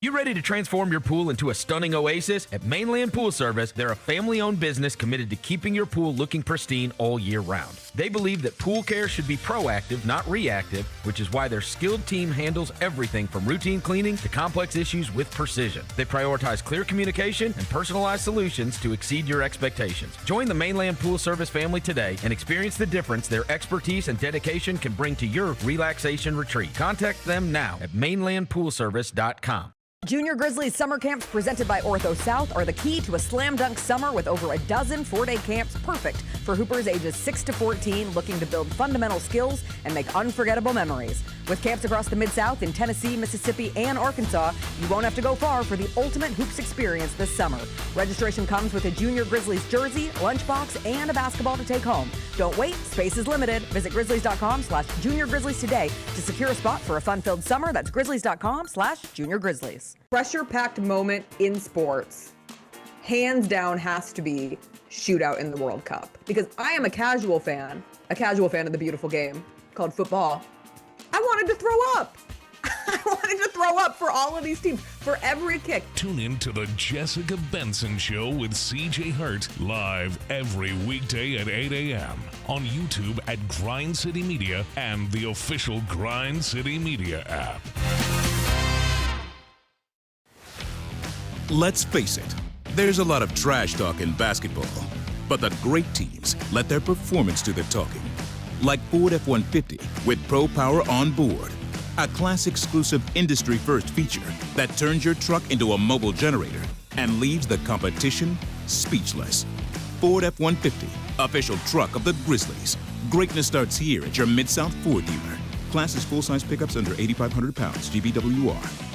You ready to transform your pool into a stunning oasis? At Mainland Pool Service, they're a family-owned business committed to keeping your pool looking pristine all year round. They believe that pool care should be proactive, not reactive, which is why their skilled team handles everything from routine cleaning to complex issues with precision. They prioritize clear communication and personalized solutions to exceed your expectations. Join the Mainland Pool Service family today and experience the difference their expertise and dedication can bring to your relaxation retreat. Contact them now at mainlandpoolservice.com. Junior Grizzlies summer camps presented by Ortho South are the key to a slam dunk summer with over a dozen 4-day camps perfect for hoopers ages 6 to 14 looking to build fundamental skills and make unforgettable memories. With camps across the Mid-South in Tennessee, Mississippi, and Arkansas, you won't have to go far for the ultimate hoops experience this summer. Registration comes with a Junior Grizzlies jersey, lunchbox, and a basketball to take home. Don't wait, space is limited. Visit grizzlies.com/Junior Grizzlies today to secure a spot for a fun-filled summer. That's grizzlies.com/Junior Grizzlies. Pressure-packed moment in sports, hands down, has to be shootout in the World Cup. Because I am a casual fan of the beautiful game called football. I wanted to throw up. I wanted to throw up for all of these teams, for every kick. Tune in to the Jessica Benson Show with CJ Hurt, live every weekday at 8 a.m. on YouTube at Grind City Media and the official Grind City Media app. Let's face it, there's a lot of trash talk in basketball, but the great teams let their performance do the talking. Like Ford F-150 with Pro Power on board, a class-exclusive industry-first feature that turns your truck into a mobile generator and leaves the competition speechless. Ford F-150, official truck of the Grizzlies. Greatness starts here at your Mid-South Ford dealer. Class is full-size pickups under 8,500 pounds, GVWR.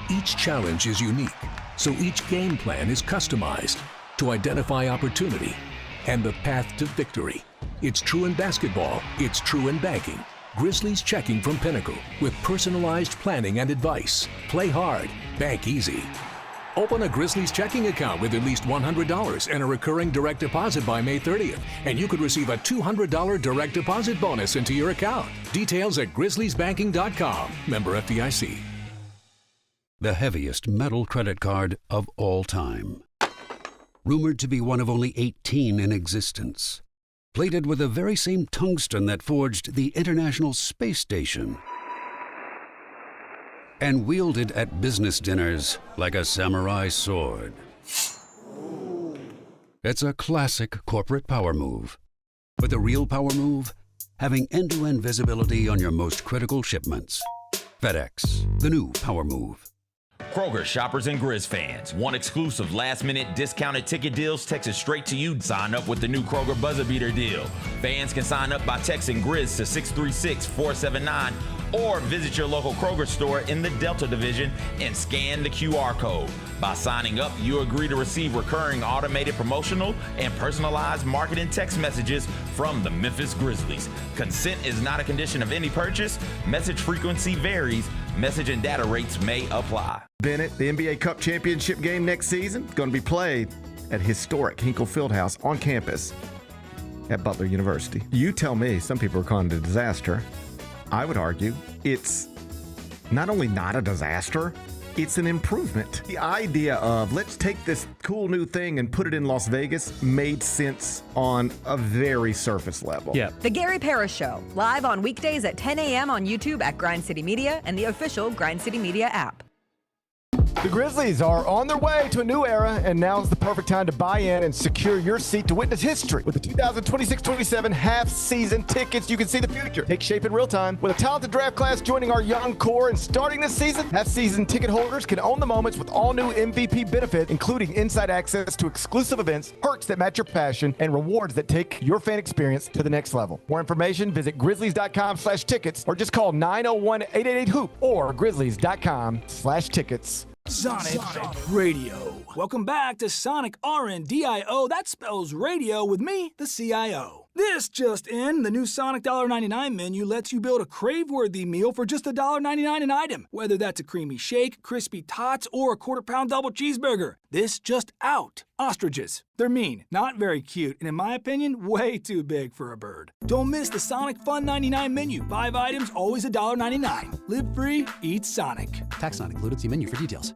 Each challenge is unique, so each game plan is customized to identify opportunity and the path to victory. It's true in basketball, it's true in banking. Grizzlies Checking from Pinnacle with personalized planning and advice. Play hard, bank easy. Open a Grizzlies checking account with at least $100 and a recurring direct deposit by May 30th, and you could receive a $200 direct deposit bonus into your account. Details at grizzliesbanking.com. Member FDIC. The heaviest metal credit card of all time. Rumored to be one of only 18 in existence. Plated with the very same tungsten that forged the International Space Station. And wielded at business dinners like a samurai sword. It's a classic corporate power move. But the real power move? Having end-to-end visibility on your most critical shipments. FedEx, the new power move. Kroger shoppers and Grizz fans. Want exclusive last-minute discounted ticket deals texted straight to you? Sign up with the new Kroger Buzzer Beater deal. Fans can sign up by texting Grizz to 636-479 or visit your local Kroger store in the Delta Division and scan the QR code. By signing up, you agree to receive recurring automated promotional and personalized marketing text messages from the Memphis Grizzlies. Consent is not a condition of any purchase. Message frequency varies. Message and data rates may apply. Bennett, the NBA Cup Championship game next season is going to be played at historic Hinkle Fieldhouse on campus at Butler University. You tell me, some people are calling it a disaster. I would argue it's not only not a disaster, it's an improvement. The idea of let's take this cool new thing and put it in Las Vegas made sense on a very surface level. Yeah. The Gary Parrish Show, live on weekdays at 10 a.m. on YouTube at Grind City Media and the official Grind City Media app. The Grizzlies are on their way to a new era, and now is the perfect time to buy in and secure your seat to witness history. With the 2026-27 half-season tickets, you can see the future take shape in real time. With a talented draft class joining our young core and starting this season, half-season ticket holders can own the moments with all new MVP benefits, including inside access to exclusive events, perks that match your passion, and rewards that take your fan experience to the next level. More information, visit grizzlies.com/tickets or just call 901-888-HOOP or grizzlies.com/tickets. Sonic Radio. Welcome back to Sonic RNDIO. That spells radio with me, the CIO. This just in, the new Sonic $1.99 menu lets you build a crave-worthy meal for just $1.99 an item, whether that's a creamy shake, crispy tots, or a quarter-pound double cheeseburger. This just out. Ostriches. They're mean, not very cute, and in my opinion, way too big for a bird. Don't miss the Sonic Fun 99 menu. 5 items, always $1.99. Live free, eat Sonic. Tax not included. See menu for details.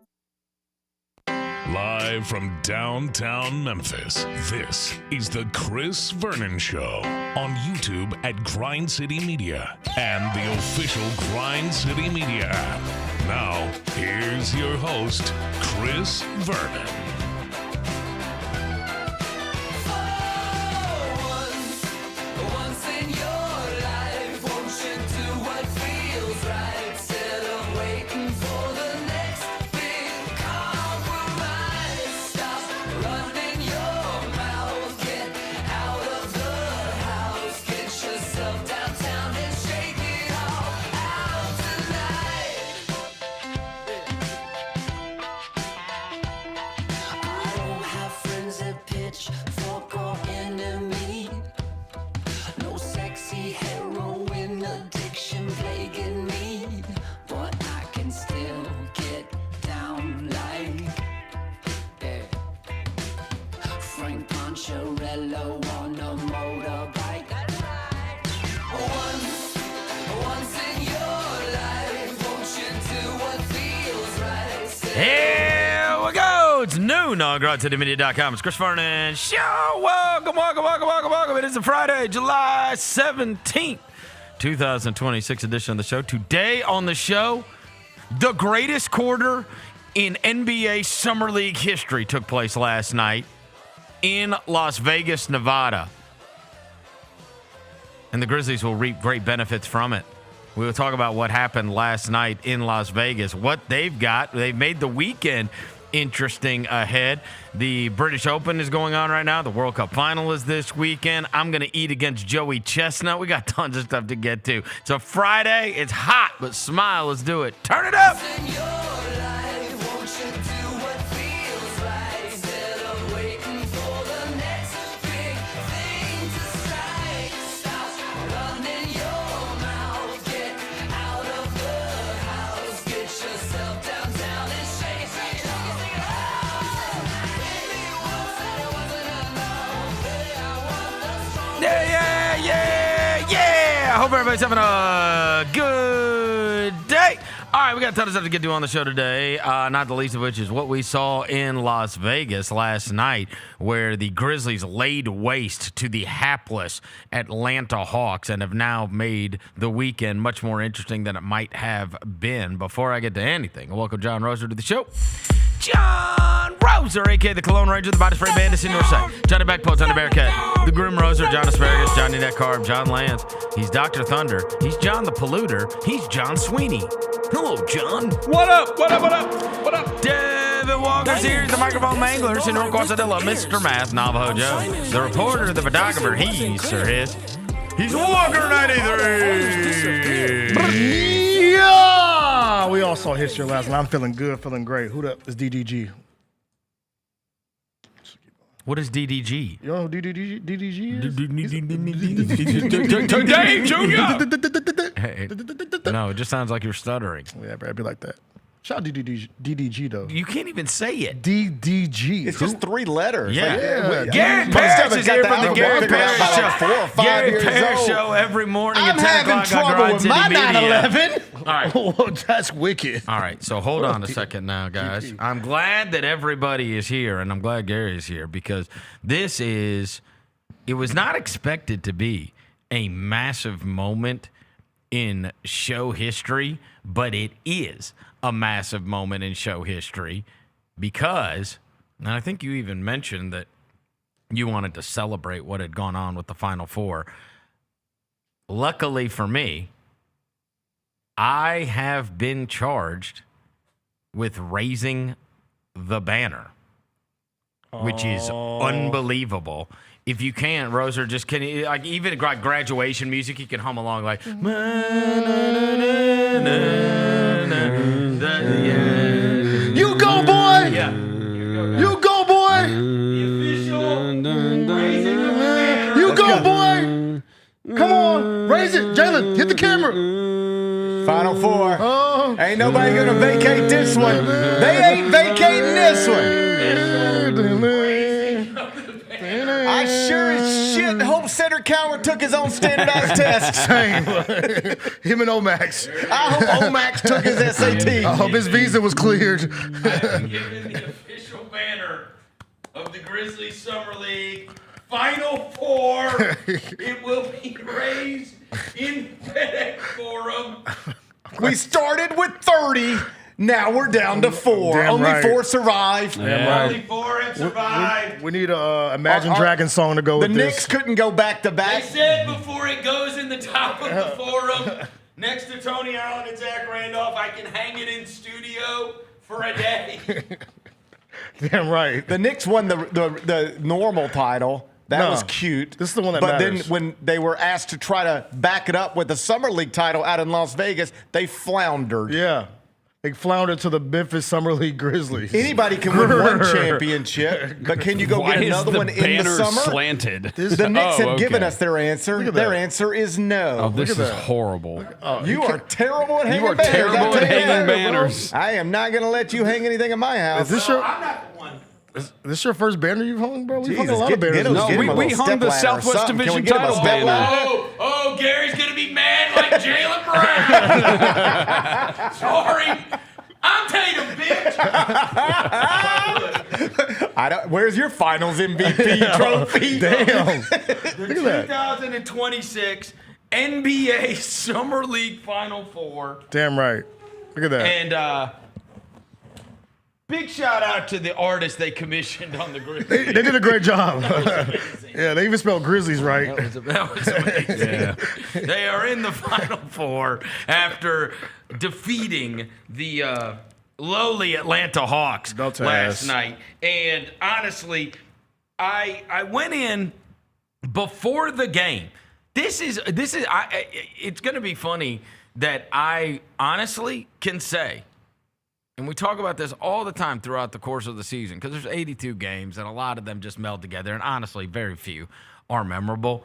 Live from downtown Memphis, this is the Chris Vernon Show on YouTube at Grind City Media and the official Grind City Media app. Now, here's your host, Chris Vernon. Here we go. It's noon on GrindCityMedia.com. It's Chris Vernon Show. Welcome. It is a Friday, July 17th, 2026 edition of the show. Today on the show, the greatest quarter in NBA Summer League history took place last night in Las Vegas, Nevada. And the Grizzlies will reap great benefits from it. We will talk about what happened last night in Las Vegas, what they've got. They've made the weekend interesting ahead. The British Open is going on right now. The World Cup final is this weekend. I'm going to eat against Joey Chestnut. We got tons of stuff to get to. It's a Friday. It's hot, but smile. Let's do it. Turn it up. Yeah. I hope everybody's having a good day. All right, we got a ton of stuff to get to on the show today, not the least of which is what we saw in Las Vegas last night, where the Grizzlies laid waste to the hapless Atlanta Hawks and have now made the weekend much more interesting than it might have been. Before I get to anything, I welcome John Roser to the show. John Roser, a.k.a. the Cologne Ranger, the Body Spray Bandit in Northside, Johnny Backpole, Johnny Bearcat, the Groom Roser, John Asparagus, Johnny Neck Carb, John Lance. He's Dr. Thunder. He's John the Polluter. He's John Sweeney. Hello, John. What up? Devin Walker's here. The microphone mangler, Senor Corsadilla, Mr. Math, Navajo Joe. The reporter, the photographer, he's Walker 93. Yeah! We all saw history last night. I'm feeling good, feeling great. Who up is DDG? What is DDG? You know who DDG is? Dave Jr. Hey, no, it just sounds like you're stuttering. Yeah, bro, I'd be like that. Shout out DDG, though. You can't even say it. DDG. It's just 3 letters. Yeah. Garrett Parrish is here from the Garrett Parrish Show. 4 or 5 Garrett years Parrish old. Show every morning I'm at 10 having o'clock on trouble Grind with City my Media. 9/11. All right. Oh, that's wicked. All right, so hold on a second now, guys. I'm glad that everybody is here, and I'm glad Gary is here, because it was not expected to be a massive moment in show history, but it is a massive moment in show history because, and I think you even mentioned that you wanted to celebrate what had gone on with the Final Four. Luckily for me, I have been charged with raising the banner, which is unbelievable. If you can't, Roser, just can you, like, even graduation music, you can hum along like. You go, boy. Yeah. You go, boy. The official raising of the banner. You go, boy. camera. Final four. Oh. Ain't nobody gonna vacate this one. They ain't vacating this one. I sure as shit hope Cedric Coward took his own standardized test. Same. Him and Omax. I hope Omax took his SAT. I hope his visa was cleared. Given the official banner of the Grizzlies Summer League Final Four, it will be raised in FedEx Forum. We started with 30. Now we're down to 4. Damn Only right. 4 survived. Only 4 have survived. We need a Imagine Dragons song to go The with Knicks this. couldn't go back to They back. said before it goes in the top of the forum, next to Tony Allen and Zach Randolph, I can hang it in studio for a day. Damn right. The Knicks won the normal title. That was cute. This is the one that But matters. then when they were asked to try to back it up with the Summer League title out in Las Vegas, they floundered. Yeah. They floundered to the Memphis Summer League Grizzlies. Anybody can win one championship, but can you go get another one in the summer? Slanted? The Knicks have given us their answer. Their answer is no. Oh, this is horrible. You are terrible at hanging You are banners. terrible I'll tell at you hanging that. banners. I am not going to let you hang anything in my house. Is this your, I'm not the one. is this your first banner you've hung, bro? We've hung a Jesus, lot of banners. him- No, get him a we little hung the step ladder or Southwest something. Can we Division get him a title step banner. ladder? Oh, Gary's going to be mad like Jalen Brown. Sorry. I'm Tatum, bitch. Where's your Finals MVP trophy? Damn. The 2026 NBA Summer League Final Four. Damn right. Look at that. And big shout out to the artists they commissioned on the Grizzlies. They did a great job. Yeah, they even spelled Grizzlies right. That was amazing. Yeah. They are in the Final Four after defeating the lowly Atlanta Hawks Belt last ass. night. And honestly, I went in before the game. It's going to be funny that I honestly can say, and we talk about this all the time throughout the course of the season because there's 82 games and a lot of them just meld together, and honestly, very few are memorable.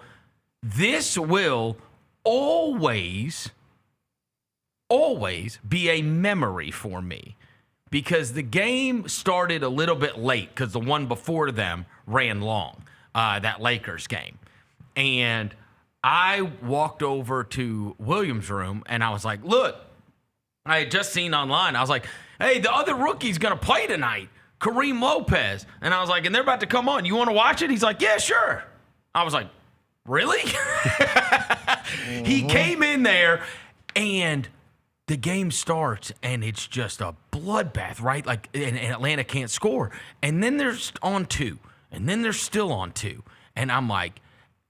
This will always be a memory for me because the game started a little bit late because the one before them ran long, that Lakers game. And I walked over to Williams' room and I was like, look, I had just seen online. I was like, hey, the other rookie's going to play tonight, Kareem Lopez. And I was like, and they're about to come on. You want to watch it? He's like, yeah, sure. I was like, really? He came in there and the game starts and it's just a bloodbath, right? Like, and Atlanta can't score. And then they're on 2. And then they're still on 2. And I'm like,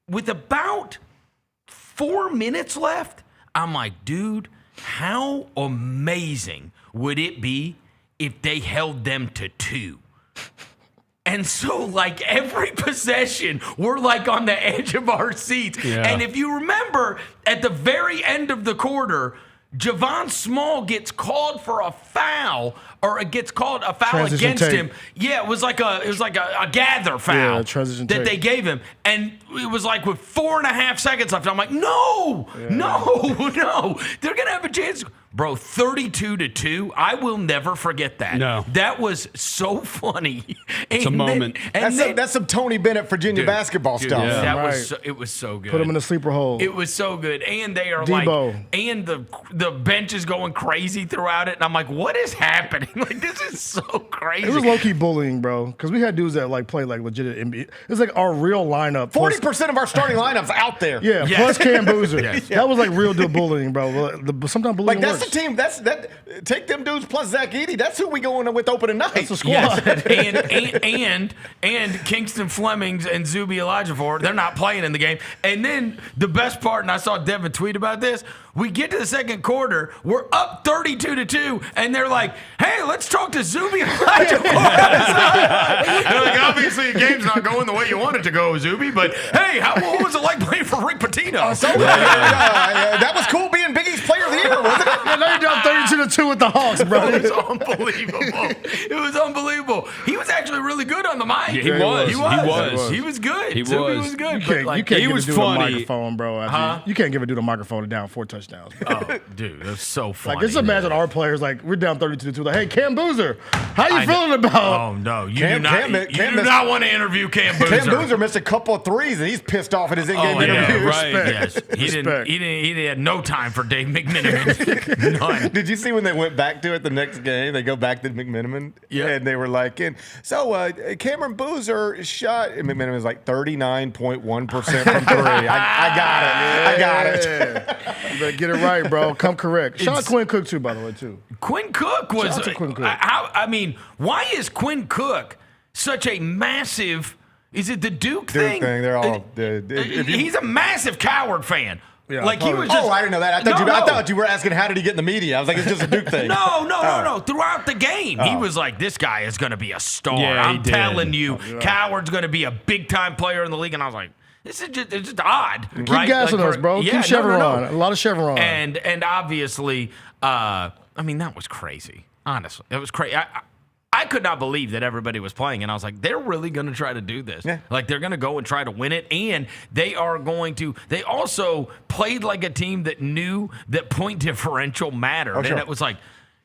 with about 4 minutes left, I'm like, dude, how amazing would it be if they held them to 2? And so, like, every possession, we're, like, on the edge of our seats. Yeah. And if you remember, at the very end of the quarter, Javon Small gets called for a foul, or it gets called a foul Transition against tape. him. Yeah, it was like a gather foul transition that tape. they gave him. And it was like with 4.5 seconds left. I'm like, no. They're going to have a chance. Bro, 32-2. I will never forget that. No. That was so funny. It's a moment. That's some Tony Bennett Virginia basketball Dude, stuff. Yeah. that Right. was it was so good. Put them in the sleeper hole. It was so good. And they are Debo. like, and the bench is going crazy throughout it. And I'm like, what is happening? Like, this is so crazy. It was low-key bullying, bro. Because we had dudes that like play like legit NBA. It was like our real lineup. 40% of our starting lineup's out there. Yeah, Yes. plus Cam Boozer. Yes. That was like real deal bullying, bro. Sometimes bullying Like, that's works. the team. Take them dudes plus Zach Edey. That's who we going with opening night. That's the squad. Yes. and Kingston Flemings and Zuby Elijahfor, they're not playing in the game. And then the best part, and I saw Devin tweet about this, we get to the second quarter, we're up 32-2, and they're like, hey, let's talk to Zuby Elijahfor. They're like, obviously the game's not going the way you want it to go, Zuby, but hey, what was it like playing for Rick Pitino? That was cool being Big East Player of the Year. Yeah, now you're down 32-2 with the Hawks, bro. It was unbelievable. It was unbelievable. He was actually really good on the mic. Yeah, he was. He was good. He was good. You can't he give was a dude funny. a microphone, bro. You can't give a dude a microphone and down 4 touchdowns. Oh, dude, that's so funny. Like, just imagine our players, like, we're down 32-2. Like, hey, Cam Boozer, how you feeling about? Oh, no. You Cam do not want to interview Cam Boozer. Cam Boozer missed a couple of threes, and he's pissed off at his in-game interview. right. Yes. He had no time for Dave McMenamin. None. Did you see when they went back to it the next game? They go back to McMenamin, and they were like, Cameron Boozer shot, and McMenamin was like 39.1% from 3. I got it. You better get it right, bro. Come correct. Shout out Quinn Cook, too, by the way, too. Quinn Cook was. Shout out to Quinn Cook. I mean, why is Quinn Cook such a massive? Is it the Duke thing? They're all. He's a massive Coward fan. Yeah, like he was. Just, I didn't know that. I thought you were asking how did he get in the media. I was like, it's just a Duke thing. No. Throughout the game, he was like, "This guy is going to be a star." Yeah, I'm telling you, Coward's going to be a big time player in the league. And I was like, "This is just odd." Keep gassing us, bro. Keep Chevron. A lot of Chevron. And obviously, I mean, that was crazy. Honestly, it was crazy. I could not believe that everybody was playing, and I was like, they're really going to try to do this. Yeah. Like, they're going to go and try to win it, and they are going to – they also played like a team that knew that point differential mattered. And it was like,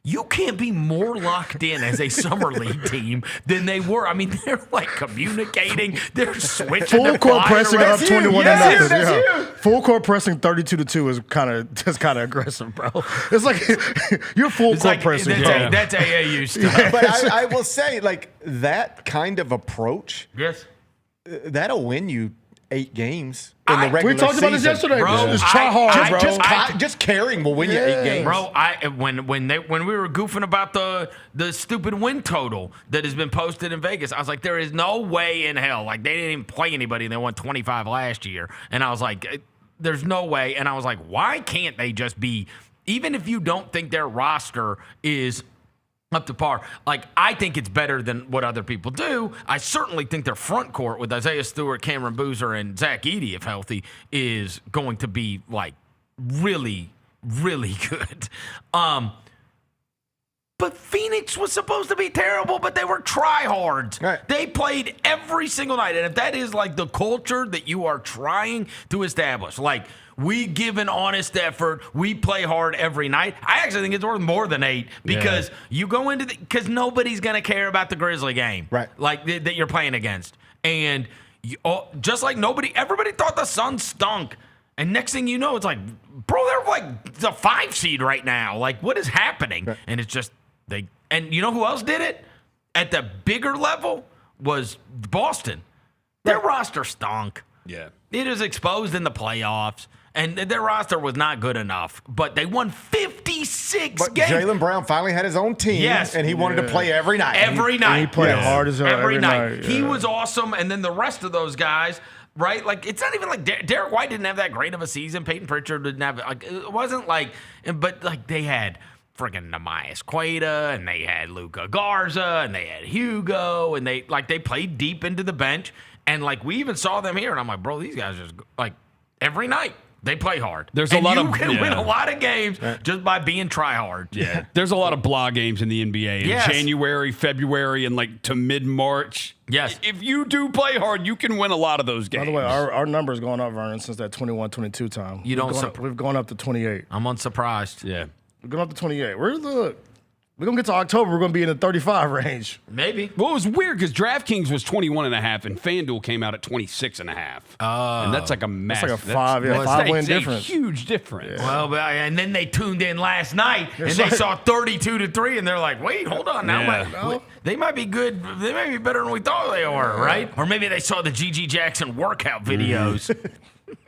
you can't be more locked in as a summer league team than they were. I mean, they're like communicating. They're switching. Full court pressing up 21-0. Yeah. Full court pressing 32-2 is kind of aggressive, bro. It's like you're full court pressing. That's AAU stuff. But I will say, like, that kind of approach, yes, that'll win you 8 games in the regular season. We talked about this yesterday, bro. Just try hard, bro. Just carrying will win you 8 games. Bro, when we were goofing about the stupid win total that has been posted in Vegas, I was like, there is no way in hell. Like, they didn't even play anybody. They won 25 last year. And I was like, there's no way. And I was like, why can't they just be, even if you don't think their roster is up to par. Like, I think it's better than what other people do. I certainly think their front court with Isaiah Stewart, Cameron Boozer, and Zach Edey, if healthy, is going to be, like, really, really good. But Phoenix was supposed to be terrible, but they were tryhards. Right. They played every single night. And if that is, like, the culture that you are trying to establish, like, we give an honest effort. We play hard every night. I actually think it's worth more than 8 because you go into because nobody's going to care about the Grizzly game, right? Like that you're playing against, and just like everybody thought the Suns stunk, and next thing you know, it's like, bro, they're like the 5 seed right now. Like, what is happening? Right. And it's just and you know who else did it at the bigger level was Boston. Their roster stunk. Yeah, it is exposed in the playoffs. And their roster was not good enough, but they won 56 games. Jaylen Brown finally had his own team, and he wanted to play every night. Every night. He played hard as hell every night. He was awesome, and then the rest of those guys, right? Like, it's not even like Derek White didn't have that great of a season. Peyton Pritchard didn't have like it wasn't like, but like they had friggin' Nehemias Queta, and they had Luka Garza, and they had Hugo, and they played deep into the bench, and like we even saw them here, and I'm like, bro, these guys just like every night. They play hard. There's a lot you can win a lot of games just by being try hard. Yeah. There's a lot of blah games in the NBA in January, February, and like to mid-March. Yes. If you do play hard, you can win a lot of those games. By the way, our number's going up, Vernon, since that 21-22 time. We've gone up to 28. I'm unsurprised. Yeah. We've gone up to 28. We're going to get to October. We're going to be in the 35 range. Maybe. Well, it was weird because DraftKings was 21.5 and FanDuel came out at 26.5. And that's like a massive. That's like a 5-win difference. A huge difference. Yeah. Well, and then they tuned in last night and they saw 32-3 and they're like, wait, hold on now. They might be good. They might be better than we thought they were, right? Or maybe they saw the G.G. Jackson workout videos.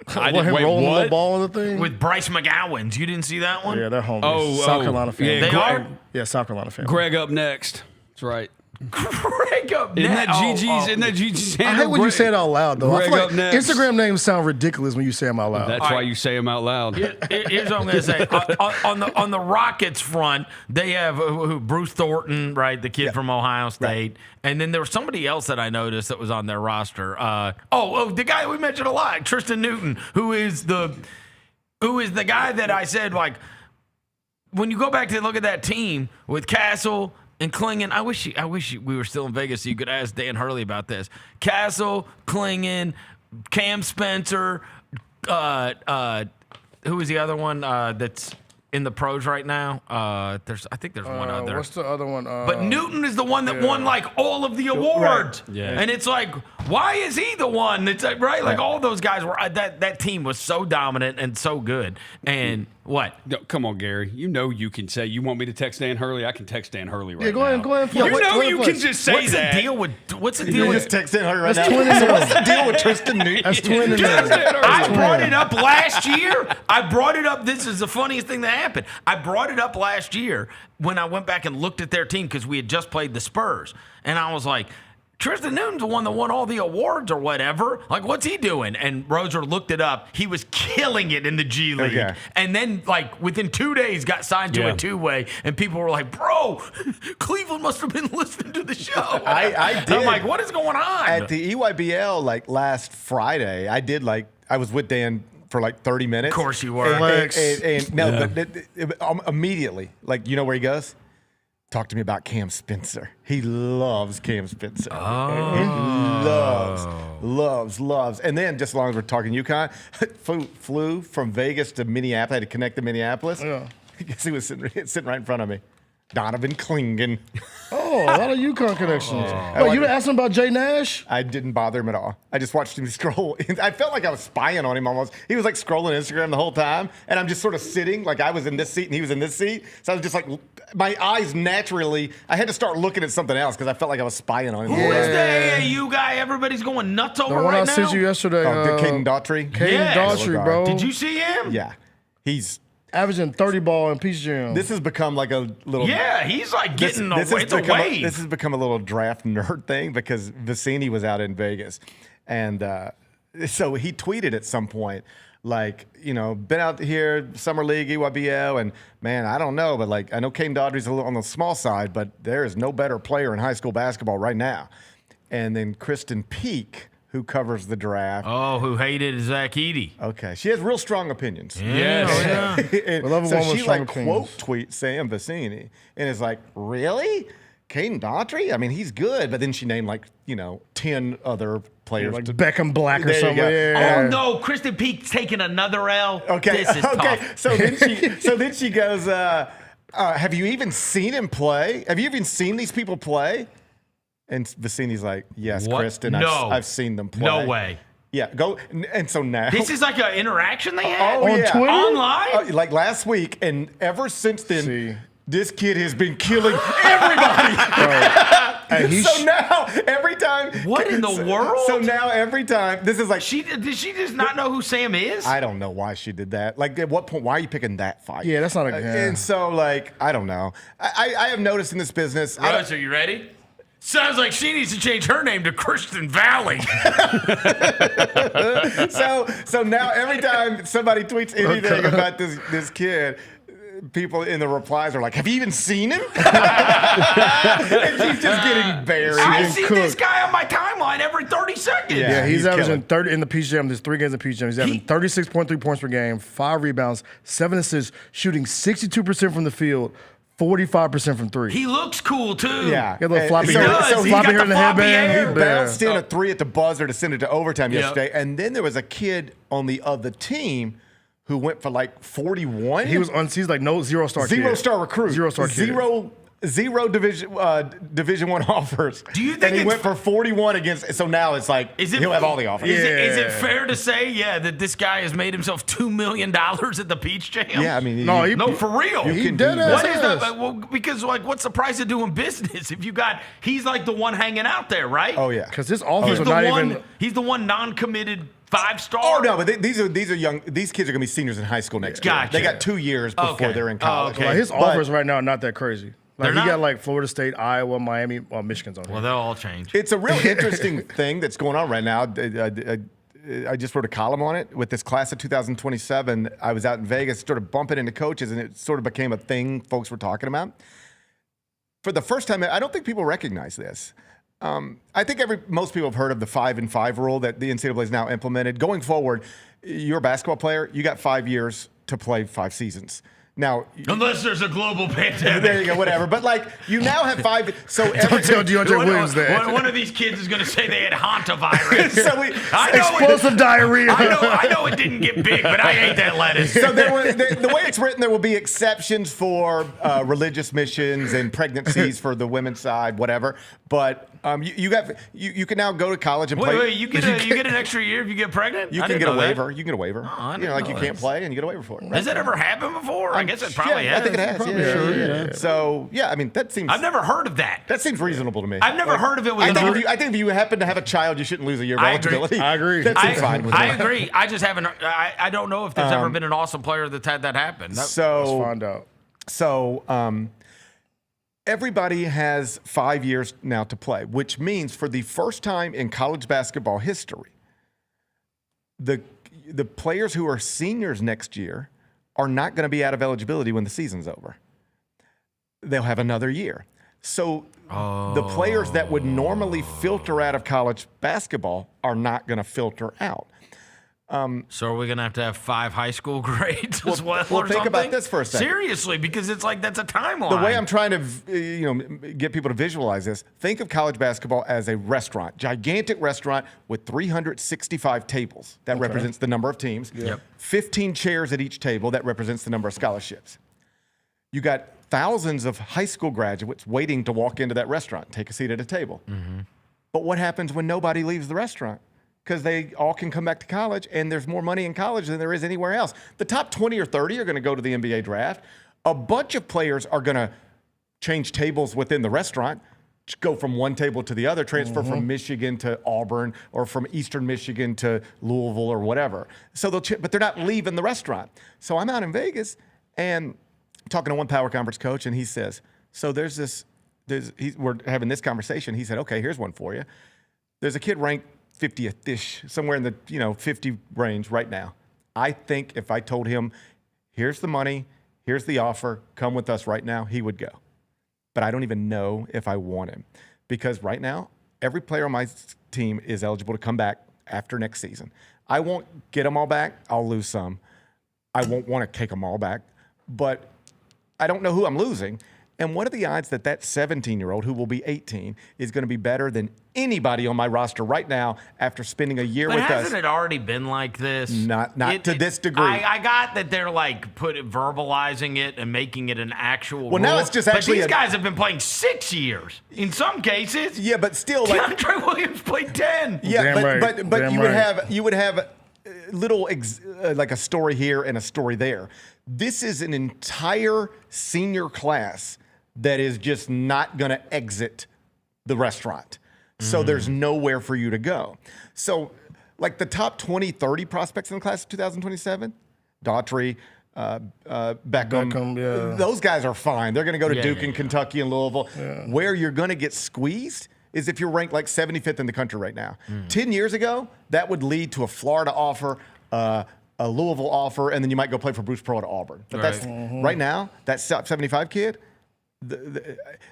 I didn't rolling the ball in the thing with Bryce McGowan's. You didn't see that one? Yeah, they're homies. South Carolina fan. Yeah, they are. Yeah, South Carolina fan. Greg up next. That's right. Greg up next. Isn't that Gigi's handle? I hate when you say it out loud, though. Greg up next. Instagram names sound ridiculous when you say them out loud. That's why you say them out loud. Here's what I'm going to say. On the Rockets front, they have Bruce Thornton, right, the kid from Ohio State. Right. And then there was somebody else that I noticed that was on their roster. The guy we mentioned a lot, Tristan Newton, who is the guy that I said, like, when you go back to look at that team with Castle and Klingon, I wish we were still in Vegas so you could ask Dan Hurley about this. Castle, Klingon, Cam Spencer, who is the other one that's in the pros right now? I think there's one other. What's the other one? But Newton is the one that won like all of the awards. Right. Yeah. And it's like, why is he the one? It's like, right? Like all those guys were that team was so dominant and so good. And what? No, come on, Gary. You know you can say you want me to text Dan Hurley. I can text Dan Hurley right now. Go ahead. You know you can just say what's that. What's the deal with just text Dan Hurley right That's now? So what's the deal with Tristan Newton? That's twin in there. I brought it up last year. This is the funniest thing that happened. I brought it up last year when I went back and looked at their team because we had just played the Spurs. And I was like, Tristan Newton's the one that won all the awards or whatever. Like, what's he doing? And Roser looked it up. He was killing it in the G League. Okay. And then, like, within 2 days, got signed to a two-way. And people were like, bro, Cleveland must have been listening to the show. I did. I'm like, what is going on? At the EYBL, like, last Friday, I was with Dan for like 30 minutes. Of course you were. But immediately, like, you know where he goes? Talk to me about Cam Spencer. He loves Cam Spencer. Oh. He loves. And then, just as long as we're talking UConn, flew from Vegas to Minneapolis. I had to connect to Minneapolis. Yeah. I guess he was sitting right in front of me. Donovan Klingon. Oh, a lot of UConn connections. Oh, you didn't ask him about Jay Nash? I didn't bother him at all. I just watched him scroll. I felt like I was spying on him almost. He was like scrolling Instagram the whole time, and I'm just sort of sitting, like I was in this seat and he was in this seat. So I was just like, my eyes naturally, I had to start looking at something else because I felt like I was spying on him. Who is the AAU guy everybody's going nuts over right now? The one I sent you yesterday. Caden Daughtry. Caden Daughtry, bro. Did you see him? Yeah. He's averaging 30 ball in Peach Jam. This has become like a little... Yeah, he's like getting this a wave. This has become a little draft nerd thing because Vicini was out in Vegas. And so he tweeted at some point, like, you know, been out here, Summer League, EYBL, and man, I don't know, but like, I know Caden Daughtry's a little on the small side, but there is no better player in high school basketball right now. And then Kristen Peak, who covers the draft. Oh, who hated Zach Edey. Okay. She has real strong opinions. Yes. So she like quote tweets Sam Vicini and is like, really? Caden Daughtry? I mean, he's good. But then she named like, 10 other players. Like Beckham Black or something. Yeah. Oh, no. Kristen Peak's taking another L. Okay. This is tough. So then she goes, have you even seen him play? Have you even seen these people play? And Vicini's like, yes, what? Kristen, I've seen them play. No way. Yeah, go. And so now. This is like an interaction they had? On Twitter? Online? Like last week. And ever since then, this kid has been killing everybody. So now, every time. What in the world? So now, every time. This is like. Did she just not know who Sam is? I don't know why she did that. Like, at what point? Why are you picking that fight? Yeah, that's not a good. And so, like, I don't know. I have noticed in this business. Rose, are you ready? Sounds like she needs to change her name to Christian Valley. So now every time somebody tweets anything about this kid, people in the replies are like, have you even seen him? And she's just getting buried. I see this guy on my timeline every 30 seconds. Yeah, he's averaging 30 in the Peach Jam. There's 3 games in Peach Jam. He's averaging 36.3 points per game, 5 rebounds, 7 assists, shooting 62% from the field, 45% from 3. He looks cool, too. Yeah. Got a little floppy hair. He's got hair in the headband. He bounced in a 3 at the buzzer to send it to overtime yesterday. And then there was a kid on the other team who went for like 41. He's like zero-star kid. Zero-star recruit. Zero-star kid. Zero Division I offers. Do you think and he went for 41 against? So now it's like he'll have all the offers. Is it fair to say, that this guy has made himself $2 million at the Peach Jam? Yeah, I mean, for real. He did it. What is that? Well, because like, what's the price of doing business? If he's like the one hanging out there, right? Oh yeah, because his offers are not even. He's the one non-committed 5-star. Oh no, but these are young. These kids are gonna be seniors in high school next year. They got 2 years before they're in college. Like, his offers right now are not that crazy. Like, he got like Florida State, Iowa, Miami, Michigan's on here. Well, they'll all change. It's a real interesting thing that's going on right now. I just wrote a column on it with this class of 2027. I was out in Vegas, sort of bumping into coaches, and it sort of became a thing folks were talking about. For the first time, I don't think people recognize this. I think most people have heard of the 5-and-5 rule that the NCAA has now implemented. Going forward, you're a basketball player, you got 5 years to play 5 seasons. Now, unless there's a global pandemic. There you go, whatever. But like, you now have 5. So Don't tell DeAndre Williams that. One of these kids is going to say they had hantavirus. Explosive diarrhea. I know it didn't get big, but I ate that lettuce. So the way it's written, there will be exceptions for religious missions and pregnancies for the women's side, whatever. But you can now go to college and play. Wait, you get an extra year if you get pregnant? You can get a waiver. You can get a waiver. Oh, you can't play and you get a waiver for it. Has that ever happened before? I guess it probably has. I think it has. Yeah. So I mean, that seems. I've never heard of that. That seems reasonable to me. I've never heard of it. I think if you happen to have a child, you shouldn't lose a year of eligibility. I agree. That seems fine with me. I agree. I just haven't. I don't know if there's ever been an awesome player that's had that happen. Let's find out. So everybody has 5 years now to play, which means for the first time in college basketball history, the players who are seniors next year are not going to be out of eligibility when the season's over. They'll have another year. So the players that would normally filter out of college basketball are not going to filter out. So are we going to have 5 high school grades as well? Well, think about this for a second. Seriously, because it's like that's a timeline. The way I'm trying to get people to visualize this, think of college basketball as a restaurant, gigantic restaurant with 365 tables. That represents the number of teams. Yep. 15 chairs at each table. That represents the number of scholarships. You got thousands of high school graduates waiting to walk into that restaurant, take a seat at a table. Mm-hmm. But what happens when nobody leaves the restaurant? Because they all can come back to college, and there's more money in college than there is anywhere else. The top 20 or 30 are going to go to the NBA draft. A bunch of players are going to change tables within the restaurant, go from one table to the other, transfer from Michigan to Auburn or from Eastern Michigan to Louisville or whatever. So but they're not leaving the restaurant. So I'm out in Vegas, and talking to one power conference coach, and he says, so we're having this conversation. He said, okay, here's one for you. There's a kid ranked 50th-ish, somewhere in the 50 range right now. I think if I told him, here's the money, here's the offer, come with us right now, he would go. But I don't even know if I want him. Because right now, every player on my team is eligible to come back after next season. I won't get them all back. I'll lose some. I won't want to take them all back. But I don't know who I'm losing. And what are the odds that 17-year-old who will be 18 is going to be better than anybody on my roster right now after spending a year with us? But hasn't it already been like this? Not to this degree. I got that they're like verbalizing it and making it an actual rule. Now it's just actually. But these guys have been playing 6 years in some cases. Yeah, but still, DeAndre Williams played 10. Yeah, but you would have little like a story here and a story there. This is an entire senior class that is just not going to exit the restaurant. So there's nowhere for you to go. So like the top 20, 30 prospects in the class of 2027, Daughtry, Beckham, those guys are fine. They're going to go to Duke and Kentucky and Louisville. Yeah. Where you're going to get squeezed is if you're ranked like 75th in the country right now. 10 years ago, that would lead to a Florida offer, a Louisville offer, and then you might go play for Bruce Pearl at Auburn. But that's right now, that 75 kid,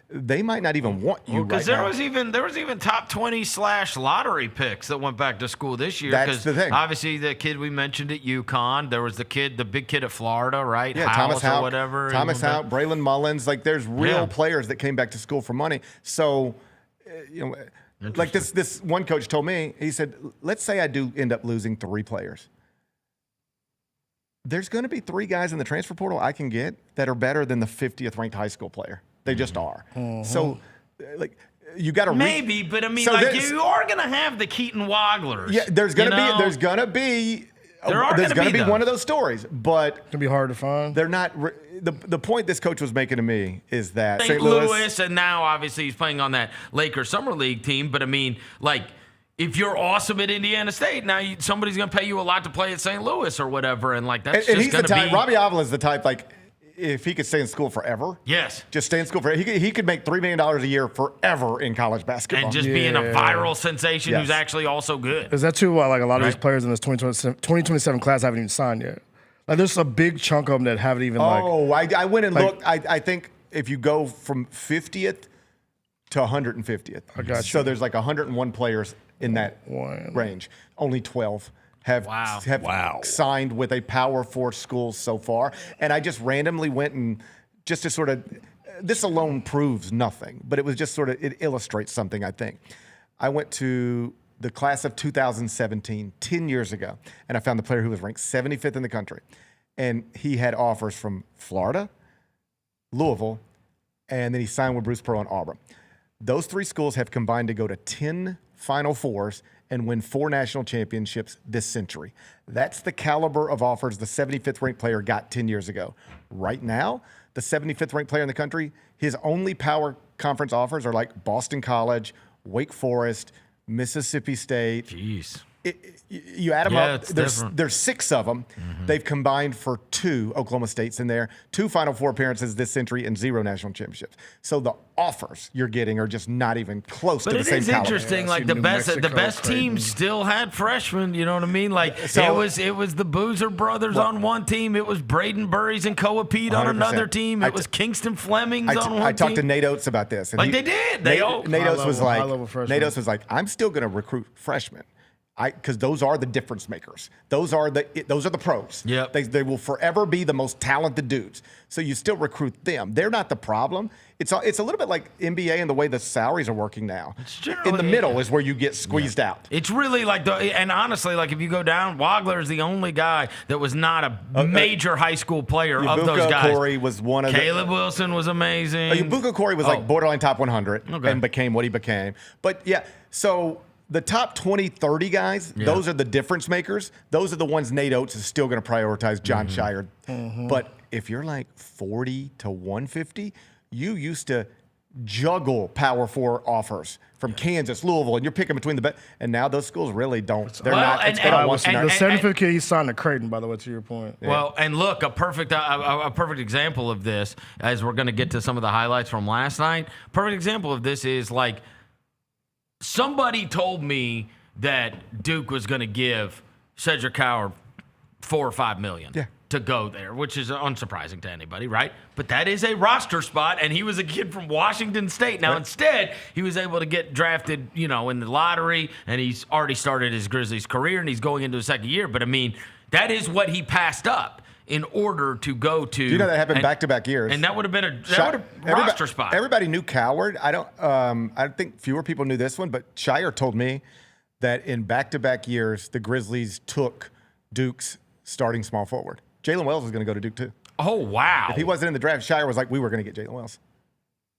they might not even want you right now. Because there was even top 20/lottery picks that went back to school this year. That's the thing. Obviously, the kid we mentioned at UConn, there was the big kid at Florida, right? Yeah, Thomas Houck, or whatever. Thomas Houck, Braylon Mullins. Like, there's real players that came back to school for money. So, like this one coach told me, he said, let's say I do end up losing 3 players. There's going to be 3 guys in the transfer portal I can get that are better than the 50th ranked high school player. They just are. So, like, you got to maybe, but I mean, so like you are going to have the Keaton Wogglers. Yeah, there's going to be one of those stories, but it's going to be hard to find. They're not. The point this coach was making to me is that St. Louis, and now obviously he's playing on that Lakers Summer League team. But I mean, like, if you're awesome at Indiana State, now somebody's going to pay you a lot to play at St. Louis or whatever, and like that's just going to be. Robbie Avila is the type, like, if he could stay in school forever, just stay in school forever. He could make $3 million a year forever in college basketball, and just being a viral sensation who's actually also good. Is that too? Like a lot of these players in this 2027 class haven't even signed yet. Like, there's a big chunk of them that haven't even. I went and looked. I think if you go from 50th to 150th, I got you. So there's like 101 players in that range. Only 12 have signed with a Power 4 school so far. And I just randomly went and just to sort of, this alone proves nothing, but it was just sort of, it illustrates something, I think. I went to the class of 2017, 10 years ago, and I found the player who was ranked 75th in the country. And he had offers from Florida, Louisville, and then he signed with Bruce Pearl and Auburn. Those 3 schools have combined to go to 10 Final Fours and win 4 national championships this century. That's the caliber of offers the 75th ranked player got 10 years ago. Right now, the 75th ranked player in the country, his only power conference offers are like Boston College, Wake Forest, Mississippi State. Jeez. You add them up, there's 6 of them. Mm-hmm. They've combined for 2 Oklahoma States in there, 2 Final Four appearances this century, and 0 national championships. So the offers you're getting are just not even close to the same caliber. But it is interesting, like the best teams still had freshmen, you know what I mean? Like so, it was the Boozer brothers on one team, it was Braden Burries and Coapede on another team, it was Kingston Flemings on one team. I talked to Nate Oates about this. And like they did. Nate Oates was like, I'm still going to recruit freshmen. Because those are the difference makers. Those are the pros. Yep. They will forever be the most talented dudes. So you still recruit them. They're not the problem. It's a little bit like NBA and the way the salaries are working now. In the middle is where you get squeezed out. It's really like and honestly, like if you go down, Wagler is the only guy that was not a major high school player of those guys. Corey was one of Caleb Wilson was amazing. Ibuka Corey was like borderline top 100 and became what he became. But yeah, so the top 20, 30 guys, those are the difference makers. Those are the ones Nate Oates is still going to prioritize, John Shire. Mm-hmm. But if you're like 40 to 150, you used to juggle Power 4 offers from Kansas, Louisville, and you're picking between the best. And now those schools really don't. They're not. The 75th kid, he signed to Creighton, by the way, to your point. Yeah. Well, and look, a perfect example of this, as we're going to get to some of the highlights from last night, perfect example of this is like, somebody told me that Duke was going to give Cedric Coward $4 or $5 million to go there, which is unsurprising to anybody, right? But that is a roster spot, and he was a kid from Washington State. Now, instead, he was able to get drafted, in the lottery, and he's already started his Grizzlies career, and he's going into his second year. But, I mean, that is what he passed up in order to go to. You know that happened back-to-back years, and that would have been a roster spot. Everybody knew Coward. I think fewer people knew this one, but Shire told me that in back-to-back years, the Grizzlies took Duke's starting small forward. Jalen Wells was going to go to Duke too. Oh wow! If he wasn't in the draft, Shire was like, we were going to get Jalen Wells.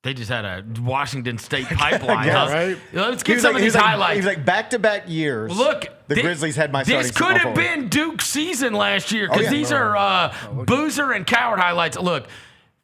They just had a Washington State pipeline. Right? Let's get some of these highlights. He's like back-to-back years. Look, the Grizzlies had my starting. This could have been Duke's season last year because these are Boozer and Coward highlights. Look,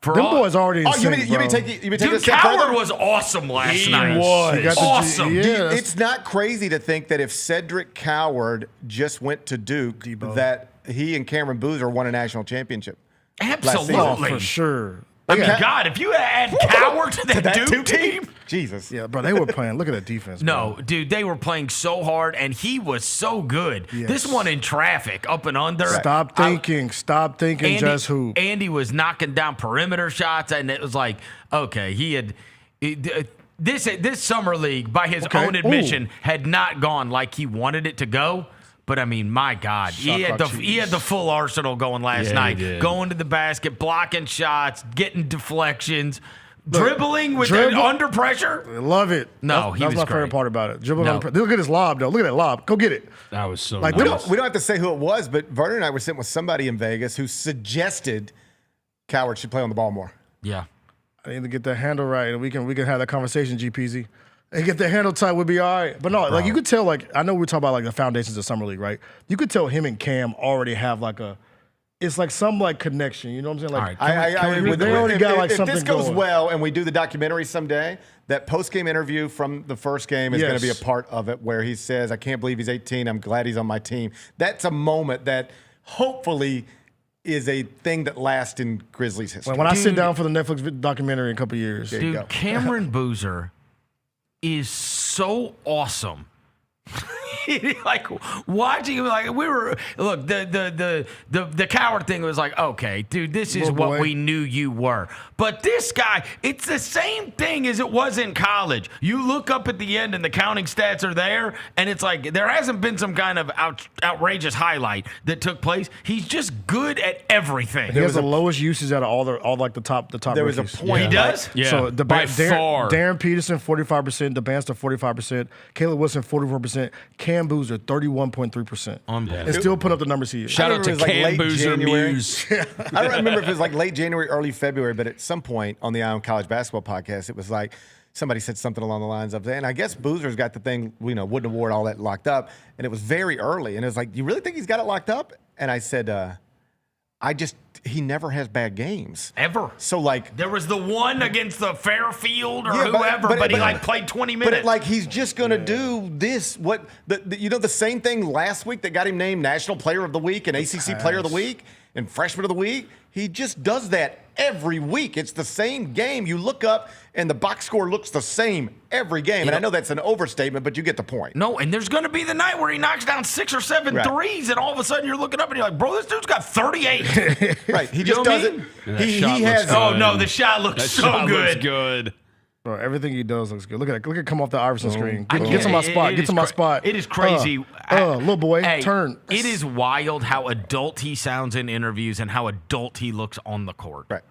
for them boys already. You mean take Dude, Coward was awesome last night. He was awesome. Dude, it's not crazy to think that if Cedric Coward just went to Duke, that he and Cameron Boozer won a national championship. Absolutely, for sure. I mean, God, if you add Coward to that Duke team. Jesus. Yeah, bro, they were playing. Look at that defense. No, bro. dude, they were playing so hard, and he was so good. Yes. This one in traffic, up and under. Stop thinking, just hoop. Andy was knocking down perimeter shots, and it was like, okay, this summer league, by his own admission, had not gone like he wanted it to go. But, I mean, my God, he had the full arsenal going last night. Going to the basket, blocking shots, getting deflections, dribbling under pressure. I love it. No, that's my favorite part about it. Dribbling under pressure. Look at his lob, though. Look at that lob. Go get it. That was so nice. We don't have to say who it was, but Vernon and I were sitting with somebody in Vegas who suggested Coward should play on the ball more. Yeah. I need to get that handle right, and we can have that conversation, GPZ. And get the handle tight, we'll be all right. But no, like you could tell, like I know we're talking about like the foundations of summer league, right? You could tell him and Cam already have like it's like some like connection. You know what I'm saying? Like they already got like something. If this goes well, and we do the documentary someday, that post-game interview from the first game is going to be a part of it, where he says, "I can't believe he's 18. I'm glad he's on my team." That's a moment that hopefully is a thing that lasts in Grizzlies history. When I sit down for the Netflix documentary in a couple of years, dude, Cameron Boozer is so awesome. like watching, like we were. Look, the Coward thing was like, okay, dude, this is what we knew you were. But this guy, it's the same thing as it was in college. You look up at the end and the counting stats are there, and it's like there hasn't been some kind of outrageous highlight that took place. He's just good at everything. He has the lowest usage out of all the top. There was a point. He does? Yeah. So by far. Darren Peterson 45%, DeBanster 45%, Caleb Wilson 44%, Cam Boozer 31.3%. And still put up the numbers he is. Shout out to Cam Boozer Muse. I don't remember if it was like late January, early February, but at some point on the Eye on College Basketball podcast, it was like somebody said something along the lines of, and I guess Boozer's got the thing, Wooden Award, all that locked up, and it was very early, and it was like, you really think he's got it locked up? And I said, he never has bad games. Ever. So, like... There was the one against the Fairfield or whoever, but he played 20 minutes. But, he's just going to do this. The same thing last week that got him named National Player of the Week and ACC Player of the Week and Freshman of the Week? He just does that every week. It's the same game. You look up, and the box score looks the same every game. And I know that's an overstatement, but you get the point. No, and there's going to be the night where he knocks down 6 or 7 threes, and all of a sudden you're looking up and you're like, bro, this dude's got 38. Right. He just doesn't. He has. Oh, no, the shot looks so good. Looks good. Bro, everything he does looks good. Look at come off the Iverson screen. Get to my spot. Get to my spot. It is crazy. Little boy, turn. It is wild how adult he sounds in interviews and how adult he looks on the court. Right.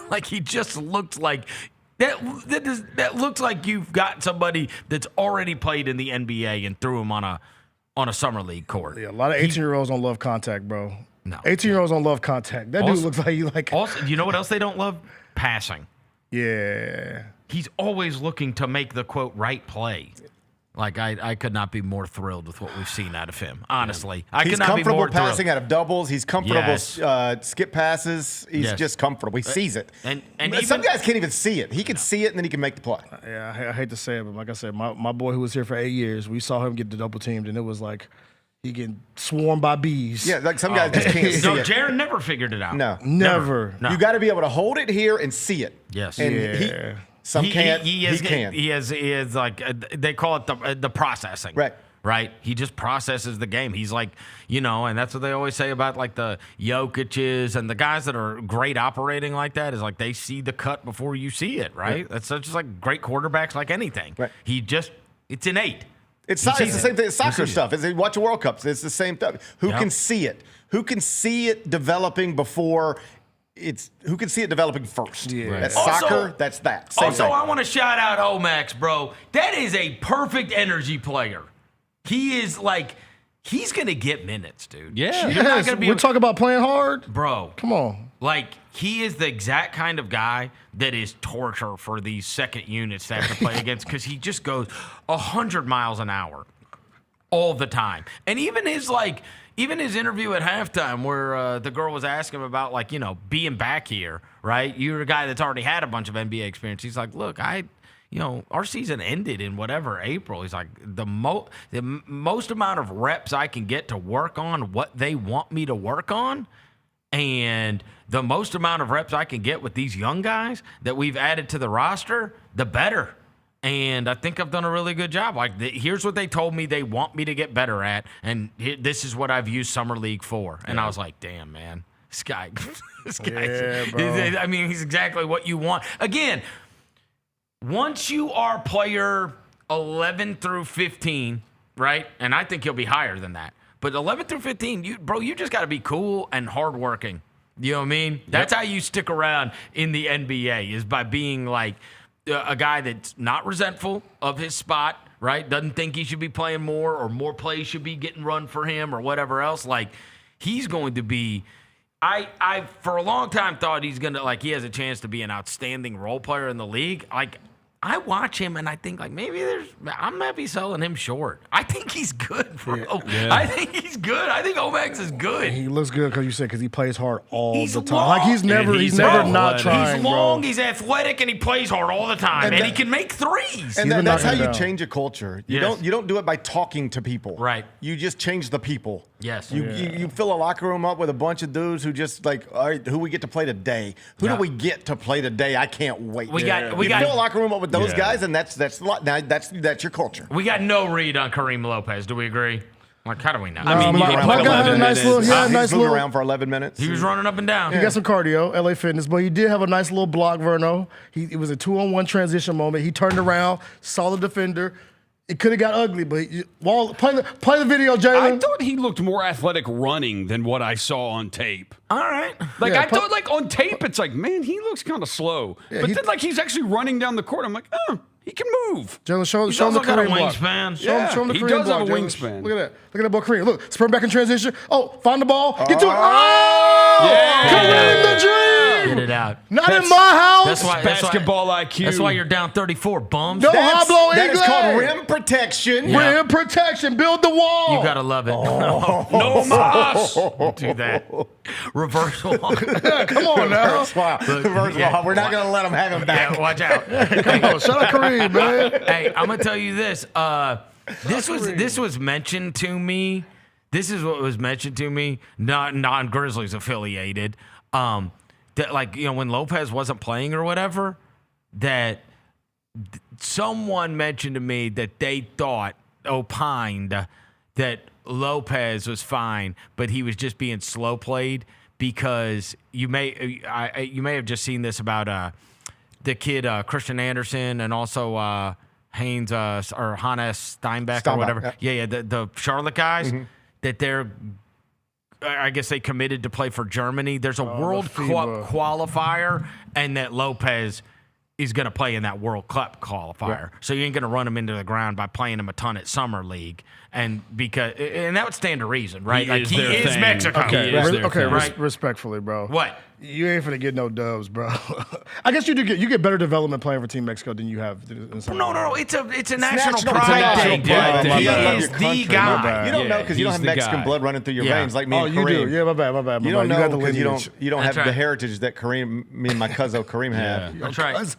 Like he just looks like that looks like you've got somebody that's already played in the NBA and threw him on a summer league court. Yeah, a lot of 18-year-olds don't love contact, bro. No. 18-year-olds don't love contact. That dude looks like you like. Also, you know what else they don't love? Passing. Yeah. He's always looking to make the, quote, right play. Like, I could not be more thrilled with what we've seen out of him, honestly. I could not be more comfortable passing out of doubles. He's comfortable skip passes. He's just comfortable. He sees it. And some guys can't even see it. He can see it, and then he can make the play. Yeah, I hate to say it, but like I said, my boy who was here for 8 years, we saw him get double teamed, and it was like he getting swarmed by bees. Yeah, like some guys just can't see it. Jaron never figured it out. No. Never. No. You got to be able to hold it here and see it. Yes. And he can. He has like they call it the processing. Right. He just processes the game. He's like, and that's what they always say about like the Jokic's and the guys that are great operating like that is like they see the cut before you see it. Right. That's just like great quarterbacks like anything. Right. It's innate. It's the same thing. It's soccer stuff. As you watch a World Cup, it's the same stuff. Who can see it? Who can see it developing before? Who can see it developing first? Yeah. That's soccer. That's that. Same thing. I want to shout out Omax, bro. That is a perfect energy player. He is like, he's going to get minutes, dude. Yeah. You're not gonna We're talking about playing hard? Bro. Come on. Like, he is the exact kind of guy that is torture for these second units to have to play against because he just goes 100 miles an hour all the time. And even his interview at halftime where the girl was asking him about, like, being back here, right? You're a guy that's already had a bunch of NBA experience. He's like, look, our season ended in whatever, April. He's like, the most amount of reps I can get to work on what they want me to work on, and the most amount of reps I can get with these young guys that we've added to the roster, the better. And I think I've done a really good job. Like, here's what they told me they want me to get better at, and this is what I've used Summer League for. And I was like, damn, man. This guy, bro. I mean, he's exactly what you want. Again, once you are player 11 through 15, right? And I think he'll be higher than that. But 11 through 15, you just got to be cool and hardworking. You know what I mean? That's how you stick around in the NBA, is by being like a guy that's not resentful of his spot, right? Doesn't think he should be playing more or more plays should be getting run for him or whatever else. Like, he's going to be I for a long time thought he's going to, like, he has a chance to be an outstanding role player in the league. Like, I watch him and I think, like, I might be selling him short. I think he's good, bro. Yeah. I think he's good. I think Omax is good. He looks good because he plays hard all the time. Long. Like, he's never not trying. He's long, bro. He's athletic, and he plays hard all the time, and he can make threes. And that's how you change a culture. You don't do it by talking to people. Right. You just change the people. Yes. You fill a locker room up with a bunch of dudes who just like, all right, who we get to play today? Who do we get to play today? I can't wait. We got fill a locker room up with those guys, and that's your culture. We got no read on Kareem Lopez. Do we agree? Like, how do we know? I mean, my guy had a nice little, He's moving around for 11 minutes. He was running up and down. He got some cardio, LA Fitness, but he did have a nice little block, Verno. It was a 2-on-1 transition moment. He turned around, saw the defender. It could have got ugly, but play the video, Jalen. I thought he looked more athletic running than what I saw on tape. All right. Like, I thought, like, on tape, it's like, man, he looks kind of slow. Yeah, but then, like, he's actually running down the court. I'm like, oh, he can move. Jalen, show him the got a Kareem block. wingspan. Show him the he Kareem does block, have a Jalen. wingspan. Look at that boy Kareem. Look, sprint back in transition. Oh, find the ball. Get to it. Oh! Yeah. Kareem the dream. Get it out. Not in my house. That's why Basketball IQ. That's why you're down 34, bums. No hablo That is inglés. called rim protection. Rim protection. Build the wall. You gotta love it. No mas. Do that. Reversal. Come on now. First of all, we're not going to let him have him back. Yeah, watch out. Come on. Shout out Kareem, man. Hey, I'm gonna tell you this. This was mentioned to me. This is what was mentioned to me. Not non-Grizzlies affiliated. That, like, you know, when Lopez wasn't playing or whatever, that someone mentioned to me that they opined that Lopez was fine, but he was just being slow played because you may have just seen this about the kid Christian Anderson and also Haynes or Hannes Steinbeck or whatever. Yeah, the Charlotte guys that they're. I guess they committed to play for Germany. There's a World Cup qualifier, and that Lopez is going to play in that World Cup qualifier. Right. So you ain't going to run him into the ground by playing him a ton at Summer League. And that would stand to reason, right? He is Mexico. Okay, respectfully, bro. What? You ain't finna get no dubs, bro. I guess you get better development playing for Team Mexico than you have in some. No. It's a national pride thing. He is the guy. You don't know because you don't have Mexican blood running through your veins like me and Kareem. You do. Yeah, my bad. You don't know because you don't have the heritage that me and my cousin Kareem have. That's right.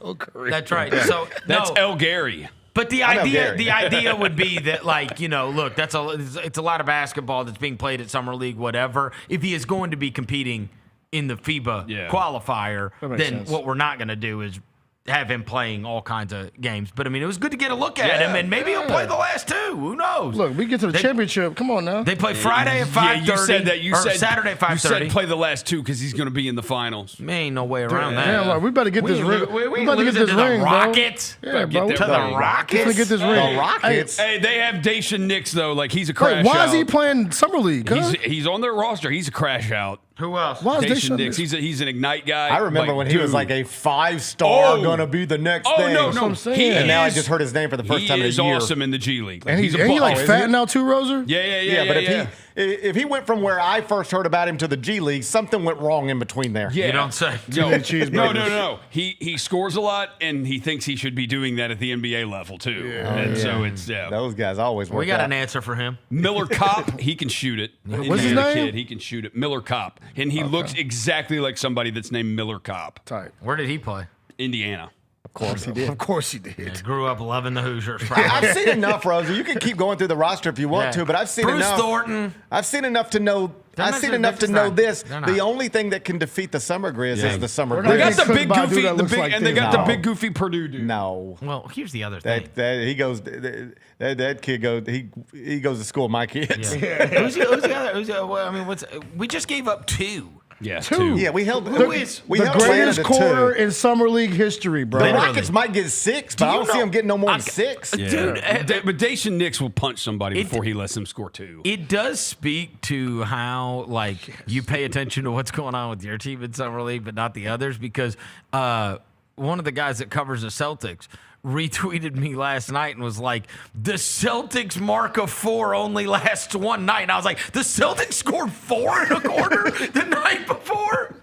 That's right. So that's El Gary. But the idea would be that, like, you know, look, it's a lot of basketball that's being played at Summer League, whatever. If he is going to be competing in the FIBA qualifier, then what we're not going to do is have him playing all kinds of games. But, I mean, it was good to get a look at him, and maybe he'll play the last two. Who knows? Look, we get to the championship. Come on now. They play Friday at 5:30. You said that. You said Saturday at 5:30. You said play the last two because he's going to be in the finals. Man, ain't no way around that. Damn, right. We better get this ring. We better get this ring, Rockets. Bro. Yeah, bro. To the Rockets. Let's get this ring. The Rockets. Hey, they have Dacian Nix, though. Like, he's a crash Why out. is he playing Summer League? Huh? He's on their roster. He's a crash out. Who else? Why is Dacian Nix. He's an Ignite guy. I remember when he was like a 5-star going to be the next thing. No. And now I just heard his name for the first time in a year. He is awesome in the G League. And he's like fat now too, Roser? Yeah. But if he went from where I first heard about him to the G League, something went wrong in between there. Yeah. You don't say. No. He scores a lot, and he thinks he should be doing that at the NBA level too. So it's those guys always work. We got out. an answer for him. Miller Kopp, he can shoot it. What's his name? Kid, he can shoot it. Miller Kopp, and he looks exactly like somebody that's named Miller Kopp. Tight. Where did he play? Indiana. Of course he did. Of course he did. Yeah, grew up loving the Hoosiers. I've seen enough, Rosie. You can keep going through the roster if you want to, but I've seen Bruce enough. Thornton. I've seen enough to know. I've seen enough to know this. The only thing that can defeat the Summer Grizz is the Summer Grizz. They got the big goofy, and they got the big goofy Purdue dude. No. Well, here's the other thing. He goes. That kid goes. He goes to school with my kids. Yeah. Who's the other? Well, I mean, we just gave up two. Yeah, two. Yeah, we held. The held greatest Atlanta quarter two. in Summer League history, bro. The Rockets might get 6, but I don't see them getting no more than 6. Dude, but Dacian Nix will punch somebody before he lets them score 2. It does speak to how, like, you pay attention to what's going on with your team in Summer League, but not the others, because one of the guys that covers the Celtics retweeted me last night and was like, the Celtics mark of 4 only lasts one night. And I was like, the Celtics scored 4 in a quarter the night before?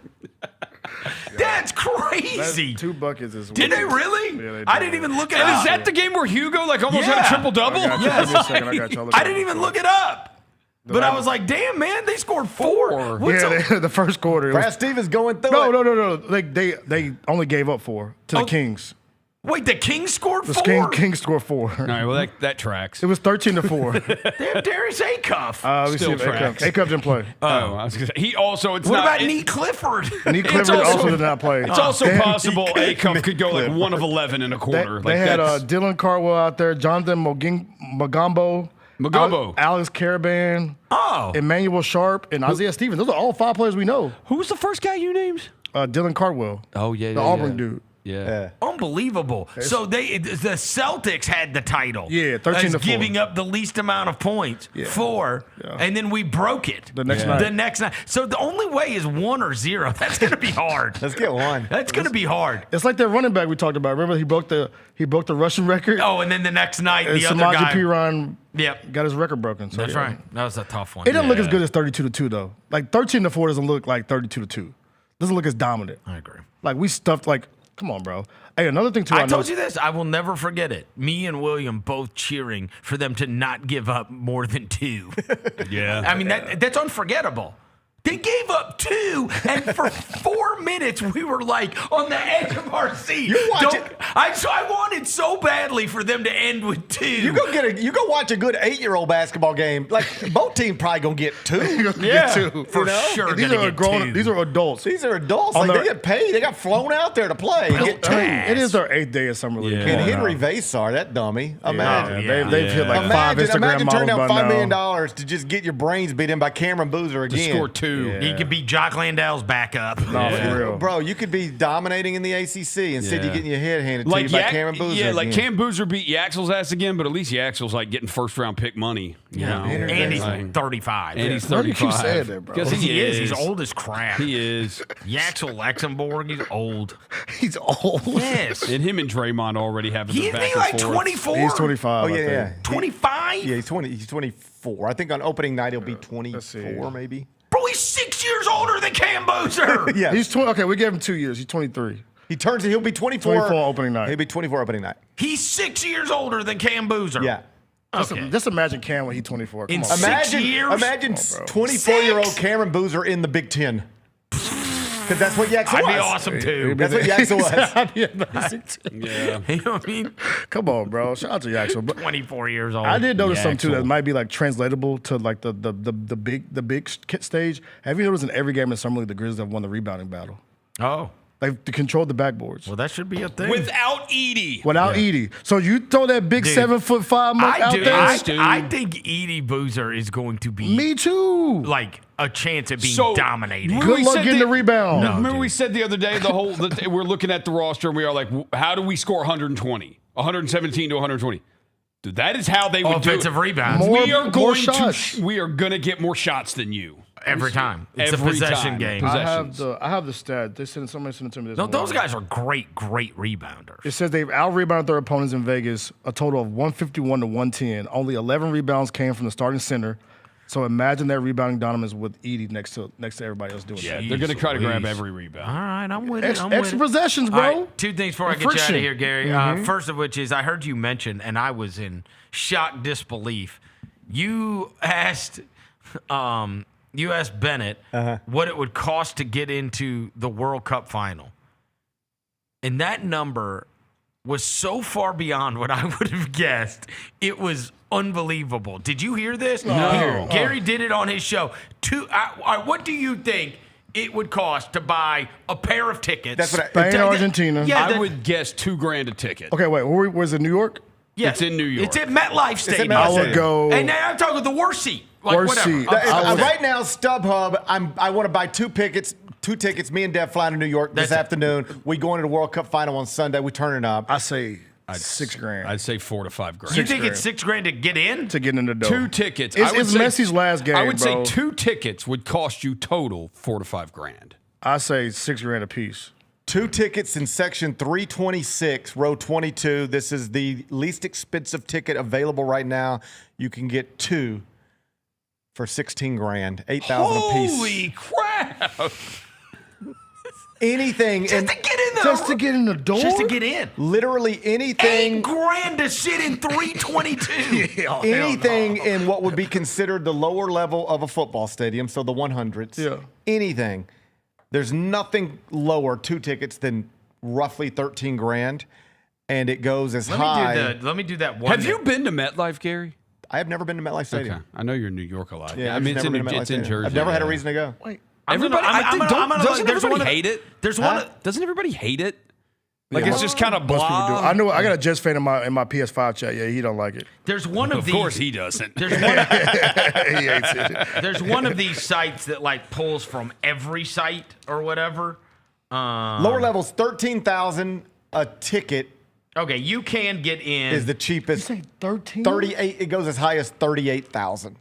That's crazy. That's 2 buckets is Did they really? Yeah, they did. I didn't even look it And up. is that the game where Hugo almost had a triple-double? Yes. I didn't even look it up. But I was like, damn, man, they scored 4. The first quarter. Brad Stevens going through it. No. They only gave up 4 to the Kings. Wait, the Kings scored The 4? Kings scored 4. All right, well, that tracks. It was 13-4. They have Darius Acuff. Let me see Still if tracks. Acuff didn't play. I was gonna say, he also, it's What not. about Nee Clifford? Nee Clifford also did not play. It's also possible Acuff could go like 1 of 11 in a quarter. They had Dylan Cardwell out there, Jonathan Magombo, Alex Caravan, Emmanuel Sharp, and Isaiah Stevens. Those are all 5 players we know. Who was the first guy you named? Dylan Cardwell. Oh, yeah. The Auburn dude. Yeah. Unbelievable. So the Celtics had the title. Yeah, 13-4. Giving up the least amount of points. 4. Yeah. And then we broke it. The next night. The next night. So the only way is 1 or 0. That's going to be hard. Let's get 1. That's going to be hard. It's like that running back we talked about. Remember he broke the rushing record? Oh, and then the next night, And the other Samaje guy. Perine Yep. got his record broken. So That's yeah. right. That was a tough one. It doesn't look as good as 32-2 though. Like 13-4 doesn't look like 32-2. Doesn't look as dominant. I agree. Like we stuffed. Like come on, bro. Hey, another thing too. I told you this. I will never forget it. Me and William both cheering for them to not give up more than 2. Yeah. I mean, that's unforgettable. They gave up 2, and for 4 minutes we were like on the edge of our seat. I wanted so badly for them to end with 2. You go watch a good 8-year-old basketball game. Like both teams probably gonna get 2. Get 2 for sure. These are grown. These are adults. These are adults. Like they get paid. They got flown out there to play. It is their 8th day of summer league. And Henry Vasar, that dummy. Imagine. They've hit like 5 Instagram Imagine turning models down $5 by million now. to just get your brains beat in by Cameron Boozer again. To score 2. He could be Jock Landale's backup. No, for real. Bro, you could be dominating in the ACC. Instead, you're getting your head handed to you by Cameron Boozer. Yeah, like again. Cam Boozer beat Yaxel's ass again, but at least Yaxel's like getting first-round pick money. You know? And he's Like, 35. And he's Why do you 35. keep saying that, bro? Because he is. He's old as crap. He is. Yaxel Luxembourg, he's old. He's old. Yes. And him and Draymond already have He the is back he and like forth. 24? He's 25. Oh, yeah. 25? Yeah, he's 20. He's 24. I think on opening night he'll be 24, maybe. Bro, he's 6 years older than Cam Boozer. Yeah. He's 20. Okay, we gave him 2 years. He's 23. He'll be 24. 24 opening night. He'll be 24 opening night. He's 6 years older than Cam Boozer. Yeah. Just imagine Cam when he's 24. Come In on. 6 years? Imagine Come on, bro. 24-year-old 6? Cameron Boozer in the Big Ten. Because that's what Yaxel was. I'd be awesome too. That's what Yaxel was. That'd be amazing, too. Yeah. You know what I mean? Come on, bro. Shout out to Yaxel. But 24 years old. I did notice something too Yaxel. that might be like translatable to like the big stage. Have you noticed in every game in summer league the Grizz have won the rebounding battle? Oh. They've controlled the backboards. Well, that should be a thing. Without Edie. Without Edie. So you throw that big Dude, 7'5" muck out there? I think Edie Boozer is going to be Me too. like a chance at being So, dominated. remember Good we luck said getting the rebound. No. Remember dude. we said the other day we're looking at the roster and we are like, how do we score 120? 117 to 120. Dude, that is how they would do it. Offensive rebounds. More- We are more going shots. we are going to get more shots than you. Every time. It's Every a possession time. game. Possessions. I have the stat. Somebody sent it to me this No, morning. those guys are great rebounders. It says they've out-rebounded their opponents in Vegas a total of 151 to 110. Only 11 rebounds came from the starting center. So imagine that rebounding dominance with Edie next to everybody else doing Yeah, that. they're going to try to grab Jeez. every rebound. All right, I'm with it. I'm Extra with it. possessions, bro. All right, 2 things before I And get you out of friction. here, Gary. First of which is I heard you mention, and I was in shocked disbelief. You asked Bennett what it would cost to get into the World Cup final. And that number was so far beyond what I would have guessed. It was unbelievable. Did you hear this? No. Gary did it on his show. What do you think it would cost to buy a pair of tickets? That's what Spain, Argentina. Yeah, I would guess $2,000 a ticket. Okay, wait. Was it New York? yeah, It's in New York. It's at MetLife Stadium. MetLife I would Stadium. go. And now I'm talking the worst seat. Like, Worst whatever. seat. I would- Right now, StubHub, I want to buy 2 tickets. 2 tickets. Me and Dev flying to New York this That's it. afternoon. We going to the World Cup final on Sunday. We turning up. I say $6,000 I'd say $4,000 to $5,000. You think it's $6,000 to get in? to get in the door. 2 tickets. It's, I would it's say- Messi's last game, I would bro. say 2 tickets would cost you total $4,000 to $5,000. I say $6,000 a piece. 2 tickets in section 326, row 22. This is the least expensive ticket available right now. You can get 2 for $16,000, $8,000 a piece. Holy crap! Anything, Just to get in the Just to get in the door? Just to get in. literally anything. $8,000 to sit in 322. Anything in what would be considered the lower level of a football stadium, so the 100s. Yeah. Anything. There's nothing lower 2 tickets than roughly $13,000. and it goes as high. Let me do that one. Have you been to MetLife, Gary? I have never been to MetLife Stadium. Okay. I know you're in New York a lot. Yeah, I mean, it's in Jersey. I've never had a reason to go. Wait, Everybody, doesn't everybody hate it? Doesn't everybody hate it? Like it's just kind of most people do. blah. I know. I got a Jets fan in my PS5 chat. Yeah, he don't like it. There's one of these. Of course he doesn't. There's one, He hates it. there's one of these sites that like pulls from every site or whatever. Lower levels, 13,000 a ticket Okay, you can get in. is the cheapest. You say 13? 38. It goes as high as 38,000.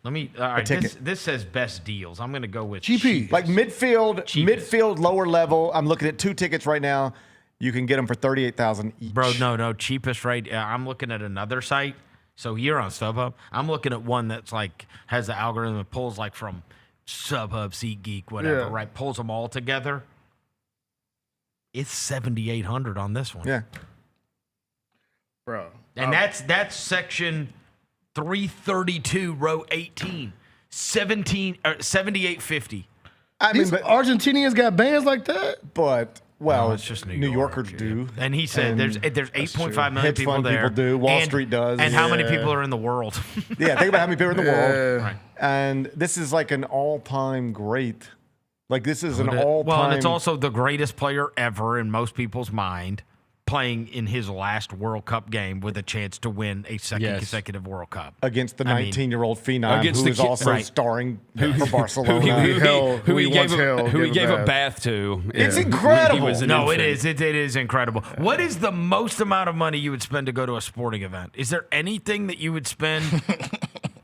Let me. All right, ticket. this says best deals. I'm going to go with GP. Like midfield, Cheapest. midfield, lower level. I'm looking at 2 tickets right now. You can get them for 38,000 each. Bro, no, cheapest right. I'm looking at another site. So you're on StubHub. I'm looking at one that's like has the algorithm that pulls like from StubHub, SeatGeek, whatever. Yeah. Right, pulls them all together. It's 7,800 on this one. Yeah. Bro. And that's section 332, row 18, 7850. I mean, These but Argentinians got bands like that? well, No, it's just New Yorkers do. And he said there's 8.5 million Hedge people fund there. people do. Wall And- Street does. And how many people are in the world? Yeah, think about how many people are in the world. Right. And this is like an all-time great. Like this is an all-time. Well, and it's also the greatest player ever in most people's mind, playing in his last World Cup game with a chance to win a second consecutive World Cup against the I mean, 19-year-old phenom against who the is kid- also right. starring for Barcelona. Who he once gave a bath to. It's Yeah. incredible. He was an No, infant. it is incredible. What is the most amount of money you would spend to go to a sporting event? Is there anything that you would spend?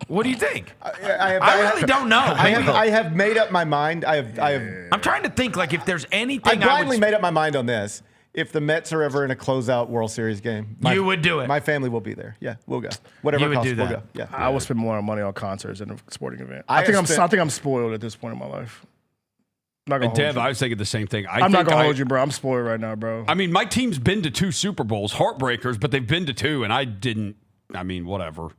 What do you think? I really don't know. I have made up my mind. I'm trying to think like if there's anything I blindly made up my mind on this. If the Mets are ever in a closeout World Series game, you would do it. My family will be there. Yeah, we'll go. Whatever You it would costs, do we'll that. go. Yeah. I would spend more money on concerts than a sporting event. I I think have spent- I'm spoiled at this point in my life. Not gonna And hold Dev, you. I was thinking the same thing. I'm not gonna hold you, bro. I'm spoiled right now, bro. I mean, my team's been to 2 Super Bowls, heartbreakers, but they've been to 2, and I didn't. I mean, whatever.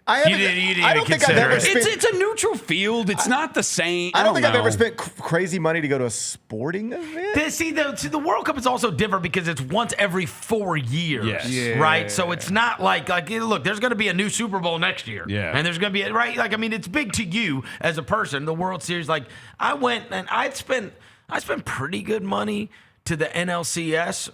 I You didn't I don't think I've consider ever it. spent. It's a neutral field. It's not the same. I don't think I've know. ever spent crazy money to go to a sporting event. See, the World Cup is also different because it's once every 4 years, Yes. Yeah. right? So it's not like look, there's going to be a new Super Bowl next year, Yeah. and there's going to be right. Like I mean, it's big to you as a person. The World Series, like I went and I spent pretty good money to the NLCS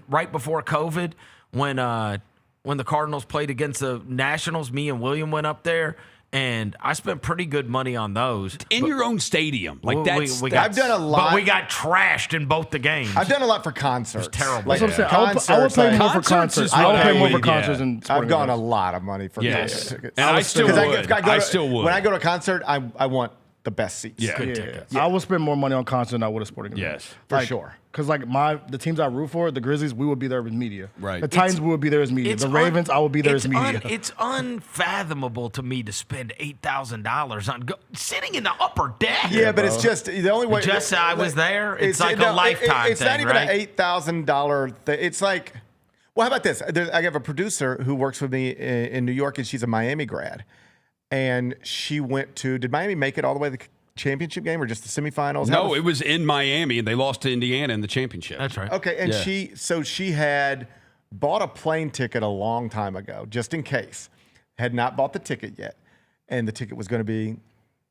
right before COVID when the Cardinals played against the Nationals. Me and William went up there. And I spent pretty good money on those. In your own stadium. Like that's. I've done a lot. But we got trashed in both the games. I've done a lot for concerts. It was terrible. Like, That's what I'm saying. I would pay more for concerts. I would pay more for concerts than sporting I've gone a events. lot of money for Yes. tickets. And I still would. I still would. When I go to a concert, I want the best seats. Yeah. Good Yeah. tickets. I would spend more money on concerts than I would a sporting event. Yes, for sure. Because like the teams I root for, the Grizzlies, we would be there as media. Right. The Titans, we would be there as media. The Ravens, I would be there as media. It's unfathomable to me to spend $8,000 on sitting in the upper deck. Yeah, but it's just the only way. Just I was there. It's like a lifetime It's thing, not even right? an $8,000 thing. It's like, well, how about this? I have a producer who works with me in New York, and she's a Miami grad, and she went to. Did Miami make it all the way to the championship game or just the semifinals? No, it was in Miami, and they lost to Indiana in the championship. That's right. Okay, and Yeah. she had bought a plane ticket a long time ago, just in case. Had not bought the ticket yet, and the ticket was going to be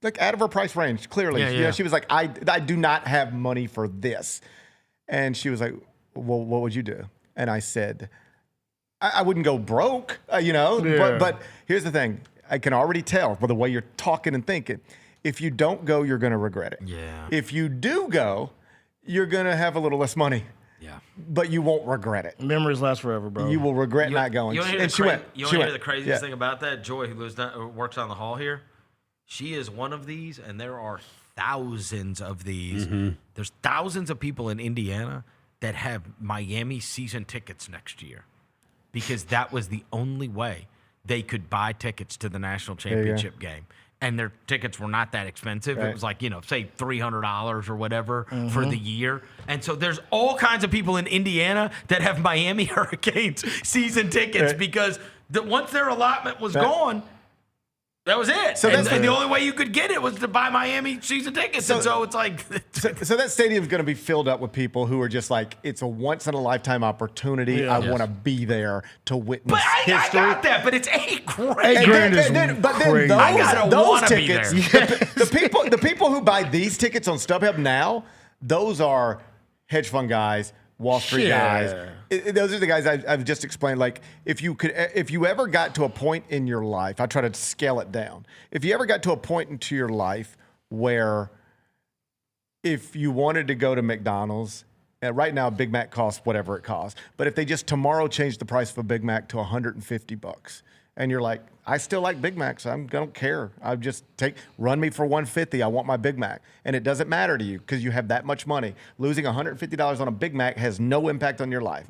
like out of her price range. Clearly, Yeah, You know, yeah. she was like, "I do not have money for this," and she was like, "Well, what would you do?" And I said, "I wouldn't go broke, you know." Yeah. But here's the thing: I can already tell by the way you're talking and thinking. If you don't go, you're going to regret it. Yeah. If you do go, you're going to have a little less money. Yeah. But you won't regret it. Memories last forever, bro. You will regret not going. You want to hear, And she went. You want She to hear went. the craziest Yeah. thing about that? Joy, who works down the hall here, she is one of these, and there are thousands of these. Mm-hmm. There's thousands of people in Indiana that have Miami season tickets next year because that was the only way they could buy tickets to the national championship game. And their tickets were not that expensive. Right. It was like, say $300 or whatever for Mm-hmm. the year. And so there's all kinds of people in Indiana that have Miami Hurricanes season tickets Right. because once their allotment was gone, That was it. So and the only way you could get it was to buy Miami season tickets. And so it's like. So that stadium's going to be filled up with people who are just like, it's a once in a lifetime opportunity. I want to be there to witness history. I got that, but it's $8 grand. $8 grand is crazy. those tickets, the people who buy these tickets on StubHub now, those are hedge fund guys, Wall Street guys. Those are the guys I've just explained. Like, if you ever got to a point in your life, I try to scale it down. If you ever got to a point into your life where if you wanted to go to McDonald's, and right now Big Mac costs whatever it costs, but if they just tomorrow changed the price of a Big Mac to $150, and you're like, I still like Big Macs, I don't care. I just run me for $150. I want my Big Mac, and it doesn't matter to you because you have that much money. Losing $150 on a Big Mac has no impact on your life.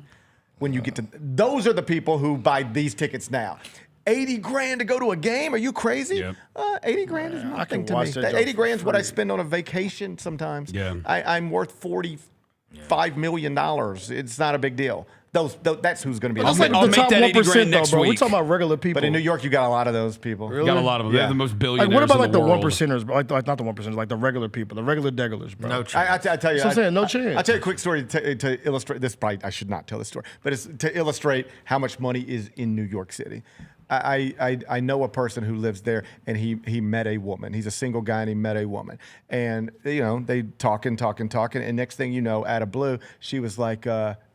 When you get to those are the people who buy these tickets now. 80 grand to go to a game? Are you crazy? Yep. 80 grand is nothing to me. 80 grand is what I spend on a vacation sometimes. Yeah. I'm worth $45 million. It's not a big deal. That's who's going to be. I'll make that 80 grand next week. We're talking about regular people. But in New York, you got a lot of those people. Really? You got a lot of them. Yeah. They're the most billionaires. Like, what about in the like world. the 1%ers? Like not the 1%ers, like the regular people, the regular degglers, bro. No chance. I tell you, So I'm saying no chance. I'll tell you a quick story to illustrate this. Probably I should not tell this story, but it's to illustrate how much money is in New York City. I know a person who lives there, and he met a woman. He's a single guy, and he met a woman. And, they talking, and next thing you know, out of blue, she was like,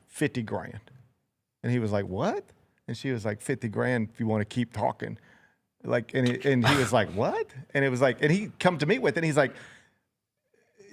50 grand. And he was like, what? And she was like, 50 grand if you want to keep talking. Like, and he was like, what? And it was like, and he come to meet with it, and he's like,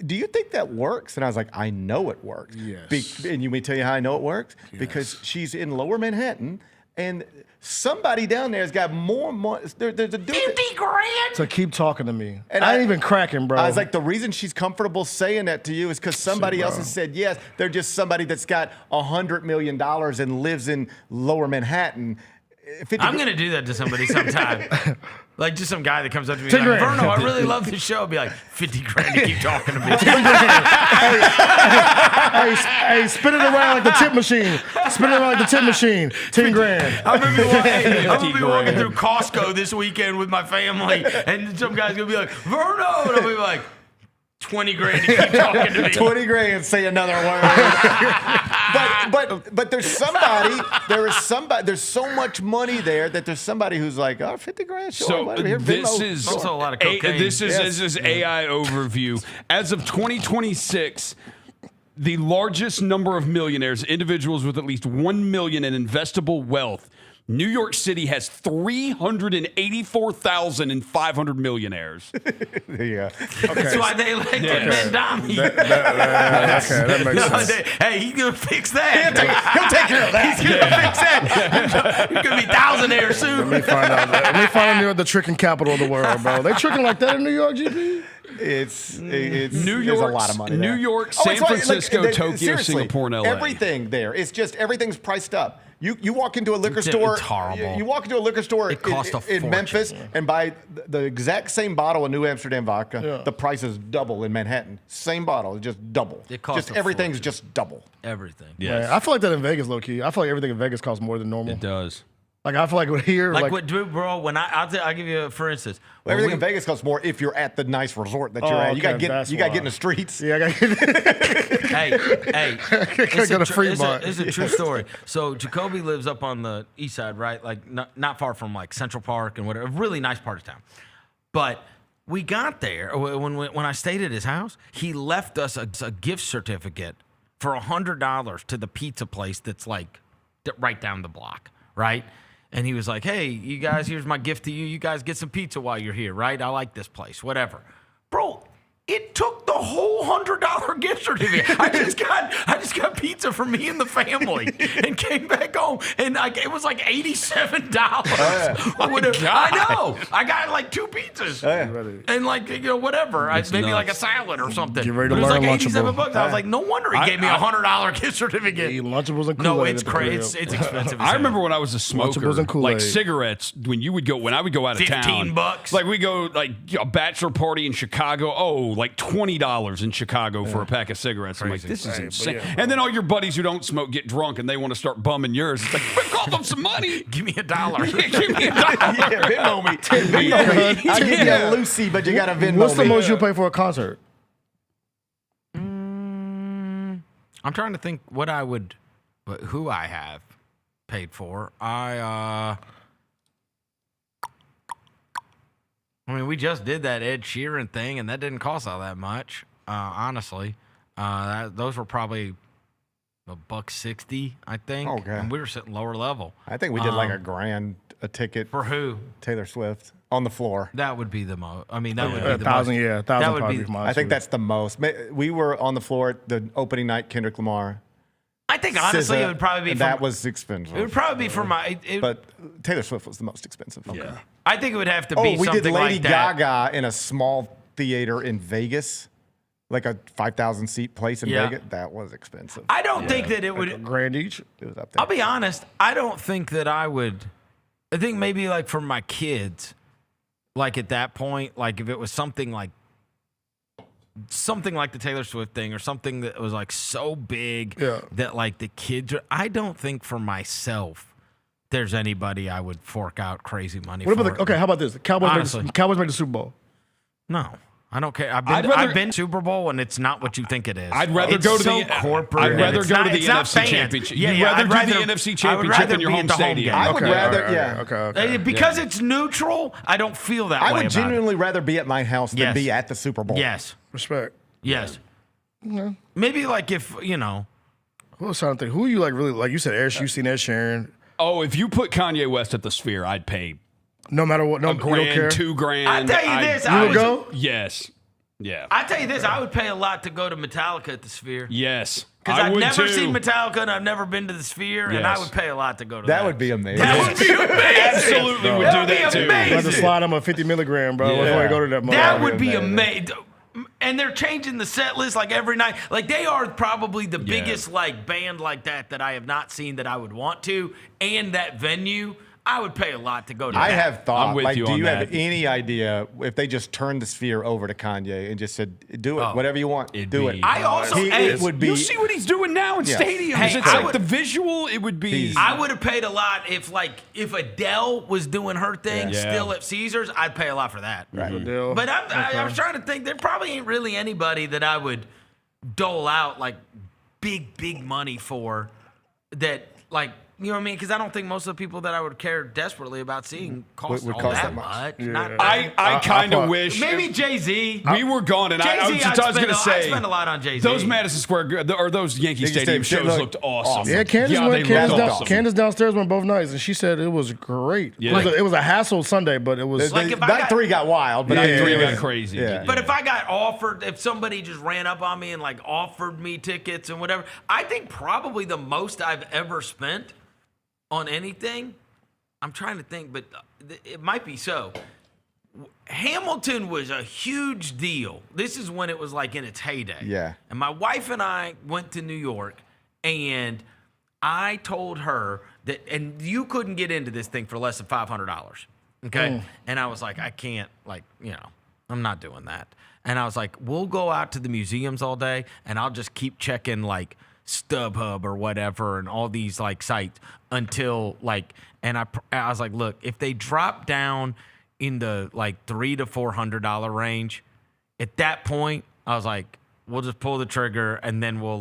do you think that works? And I was like, I know it works. Yes. And you may tell you how I know it works? Yes. Because she's in Lower Manhattan, and somebody down there has got more money. There's a dude 50 grand? So keep talking to me. And I ain't even cracking, bro. I was like, the reason she's comfortable saying that to you is because somebody else has said yes. They're just somebody that's got $100 million and lives in Lower Manhattan. I'm going to do that to somebody sometime. Like just some guy that comes up to me 10 like, grand. Verno, I really love this show. I'll be like, 50 grand to keep talking to me. hey, spin it around like the tip machine. Spin it around like the tip machine. 10 grand. I'm going to be walking through Costco this weekend with my family, and some guy's going to be like, Verno, and I'll be like, 20 grand to keep talking to me. 20 grand, say another word. but there's so much money there that there's somebody who's like, 50 grand, sure. So here, this Venmo. is also a lot of cocaine. This is AI overview. As of 2026, the largest number of millionaires, individuals with at least 1 million in investable wealth, New York City has 384,500 millionaires. Yeah. That's why they like Mandami. That makes sense. Hey, he's going to fix that. He'll take care of that. He's going to fix that. You're going to be thousandaire soon. Let me find out the tricking capital of the world, bro. They tricking like that in New York, GP? It's New there's York, a lot of money there. New York, San Francisco, Tokyo, seriously, Singapore, and LA. Everything there. It's just everything's priced up. You walk into a liquor store. It's horrible. You walk into a liquor store It costs a in fortune. Memphis and buy the exact same bottle of New Amsterdam vodka. The price is double in Manhattan. Same bottle, just double. It costs just a everything's fortune. just double. Everything. Man, I feel like that in Vegas, low key. I feel like everything in Vegas costs more than normal. It does. Like I feel like here, Like what, bro? When I'll give you for instance. when Everything we- in Vegas costs more if you're at the nice resort that you're at. You got to get in the streets. Yeah, I got. Hey, it's Go to a Fremont. it's a true story. So Jacoby lives up on the east side, right? Like not far from like Central Park and whatever. A really nice part of town. But we got there when I stayed at his house. He left us a gift certificate for $100 to the pizza place that's like right down the block, right? And he was like, hey, you guys, here's my gift to you. You guys get some pizza while you're here, right? I like this place, whatever. Bro, it took the whole $100 gift certificate. I just got pizza for me and the family and came back home. And it was like $87. I know. I got like 2 pizzas. And like, whatever. Maybe like a salad or something. Get ready to But it was learn like Lunchable. $87. I was like, no wonder he gave me a $100 gift certificate. Eat Lunchables and Kool-Aid. No, at it's the crazy. crib. It's expensive. I remember when I was a smoker, Lunchables and Kool-Aid. like cigarettes, when I would go out of town. $15. Like we go like a bachelor party in Chicago, like $20 $2 in Chicago for a pack of cigarettes. I'm like, this is insane. yeah, and then all your buddies who don't smoke get drunk and they want to start bumming yours. It's like, call them some money. Give me $1. Yeah, give me $1. Venmo me. Venmo me. I'll give you a Lucy, but you got to Venmo What's the me. most you pay for a concert? I'm trying to think who I have paid for. I mean, we just did that Ed Sheeran thing, and that didn't cost all that much, honestly. Those were probably $160, I think. Okay. And we were sitting lower level. I think we did like $1,000 a ticket For who? Taylor Swift on the floor. That would be the most. I mean, that would be the 1,000, most. yeah, 1,000 That would probably be. for my I think suite. that's the most. We were on the floor at the opening night, Kendrick Lamar. I think honestly, SZA, it would probably be. and that was expensive. It would probably be for my. But Taylor Swift was the most expensive. Yeah. I think it would have to Oh, be we something did Lady like that. Gaga in a small theater in Vegas, like a 5,000 seat place in Yeah. Vegas. That was expensive. I don't think that it would. $1,000 each. It was up there. I'll be honest. I don't think that I would. I think maybe like for my kids, like at that point, like if it was something like the Taylor Swift thing or something that was like so big that like the kids are, I don't think for myself there's anybody I would fork out crazy money What for. about how about this? Cowboys make the Super Bowl. No. I don't care. I've been to Super Bowl and it's not what you think it is. I'd rather It's go to so the corporate. I'd rather It's go not- to the it's not NFC fans. Championship. Yeah, You'd yeah, rather I'd do rather the NFC I would Championship rather in your be home at the home stadium. game. I would rather, Okay. Because it's neutral, I don't feel that way I would about genuinely rather be at my house than Yes. be at the Super Bowl. it. Yes. Respect. Yes. Maybe like if, Who was trying to think? Who you like really like? You said you seen Ed Sheeran. Oh, if you put Kanye West at the Sphere, I'd pay No matter what, no, $1 grand, you don't care. $2,000. I tell you this, You would go? Yes. Yeah. I tell you this, I would pay a lot to go to Metallica at the Sphere. Yes. Because I I've would never too. seen Metallica and I've never been to the Sphere, and I Yes. would pay a lot to go to That would be amazing. That would be amazing. Absolutely would That do would that be too. You have to amazing. slide them a 50 milligram, bro. Yeah. Before you go to that. That motherfucker. would be amazing. And they're changing the set list like every night. Like they are probably the biggest like band like that I have not seen that I would want to. And that venue, I would pay a lot to go to. I that. have thought, I'm with like, you do on you have that. any idea if they just turned the Sphere over to Kanye and just said, do it, whatever you want, It'd do be- it. I also it would be. You see what he's doing now in Yeah. stadiums. Hey, it's I like would- the visual, it would be. I would have paid a lot if Adele was doing her thing Yeah. still at Caesars. I'd pay a lot for that. Right. Deal. But I was trying to think. There probably ain't really anybody that I would dole out like big money for. That like. You know what I mean? Because I don't think most of the people that I would care desperately about seeing cost Would all cost that that much. much. Yeah. Not, I kind of wish. maybe Jay-Z. We were gone, and I was Jay-Z, going to I say spend a lot on Jay-Z. those Madison Square or those Yankee Yankee Stadium Stadium shows looked looked awesome. Yeah, Candace Yeah, went. they looked Candace, awesome. Candace downstairs went both nights, and she said it was great. Yeah. It was a hassle Sunday, but it was. Like if I Night got- 3 got wild, but Night Night 3 3 got crazy. Yeah. But if I got offered, if somebody just ran up on me and like offered me tickets and whatever, I think probably the most I've ever spent on anything, I'm trying to think, but it might be so. Hamilton was a huge deal. This is when it was like in its heyday. Yeah. And my wife and I went to New York, and I told her that, and you couldn't get into this thing for less than $500. Okay. And I was like, I can't, I'm not doing that. And I was like, we'll go out to the museums all day, and I'll just keep checking like StubHub or whatever and all these like sites until like, and I was like, look, if they drop down in the like $300 to $400 range, at that point, I was like, we'll just pull the trigger and then we'll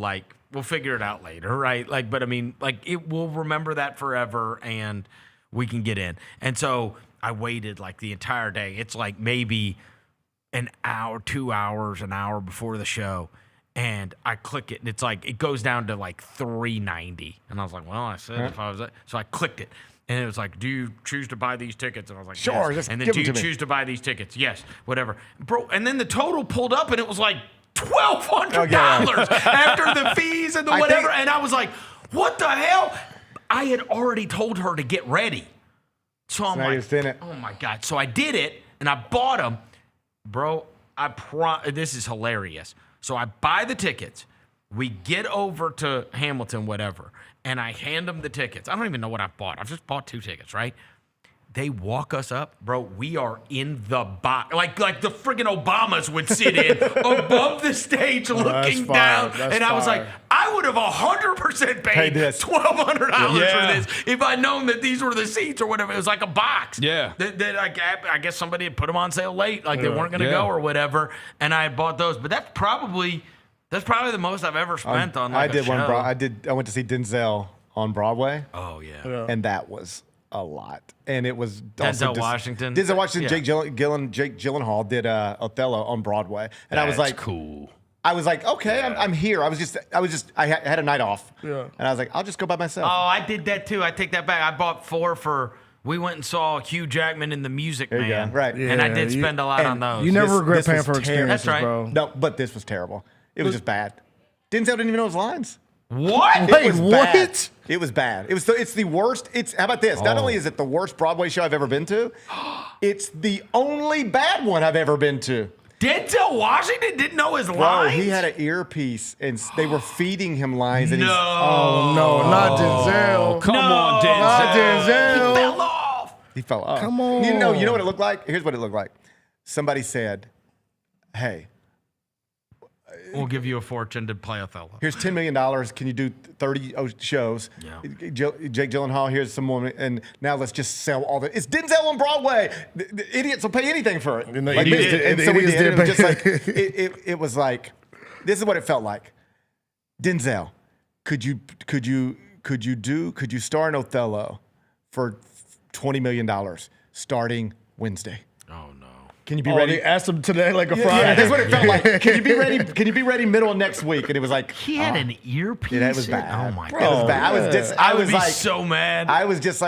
figure it out later, right? Like, but I mean, like we'll remember that forever and we can get in. And so I waited like the entire day. It's like maybe an hour, 2 hours, an hour before the show. And I click it, and it's like, it goes down to like $390. And I was like, well, I said if I was, so I clicked it. And it was like, do you choose to buy these tickets? And I was like, Sure, yes. just And then, give do them you to me. choose to buy these tickets? Yes, whatever. Bro, and then the total pulled up, and it was like $1,200 after the fees and the I whatever. think- And I was like, what the hell? I had already told her to get ready. So I'm now you're like, just in it. oh my God. So I did it, and I bought them. Bro, this is hilarious. So I buy the tickets. We get over to Hamilton, whatever, and I hand them the tickets. I don't even know what I bought. I've just bought 2 tickets, right? They walk us up, bro. We are in the box, like the friggin' Obamas would sit in above the stage, looking down. And I was like, I would have 100% paid $1,200 for this if I'd known that these were the seats or whatever. It was like a box. Yeah. That I guess somebody had put them on sale late, like they weren't going to go or whatever. And I had bought those, but that's probably the most I've ever spent on. Like, I went to see Denzel on Broadway. Oh yeah. And that was a lot, and it was Denzel Washington. Denzel Washington, Jake Gyllenhaal did Othello on Broadway, and I was like, cool. I was like, okay, I'm here. I had a night off, and I was like, I'll just go by myself. Oh, I did that too. I take that back. I bought 4 for. We went and saw Hugh Jackman in The Music Man, right? And I did spend a lot on those. You never regret paying for experiences, That's right. bro. No, but this was terrible. It was just bad. Denzel didn't even know his lines. What? Wait, what? It was bad. It's the worst. How about this? Not only is it the worst Broadway show I've ever been to, it's the only bad one I've ever been to. Denzel Washington didn't know his lines? He had an earpiece, and they were feeding him lines. And Oh, no, not Denzel. Come on, Denzel. Not Denzel. He fell off. He fell off. Come on. You know what it looked like? Here's what it looked like. Somebody said, hey, we'll give you a fortune to play Othello. here's $10 million. Can you do 30 shows? Yeah. Jake Gyllenhaal, here's some more. And now let's just sell all the. It's Denzel on Broadway. The idiots will pay anything for it. And the Like, idiots did- and the so we idiots did. It did was just pay. like, it was like, this is what it felt like. Denzel, could you star in Othello for $20 million starting Wednesday? Oh, no. Can you be ready? They asked him today like a Friday. Yeah, that's what it felt like. Can you be ready? Can you be ready middle of next week? And it was like He had an earpiece. Yeah, it was bad. Oh, my It God. was bad. I would was be like so mad. I was just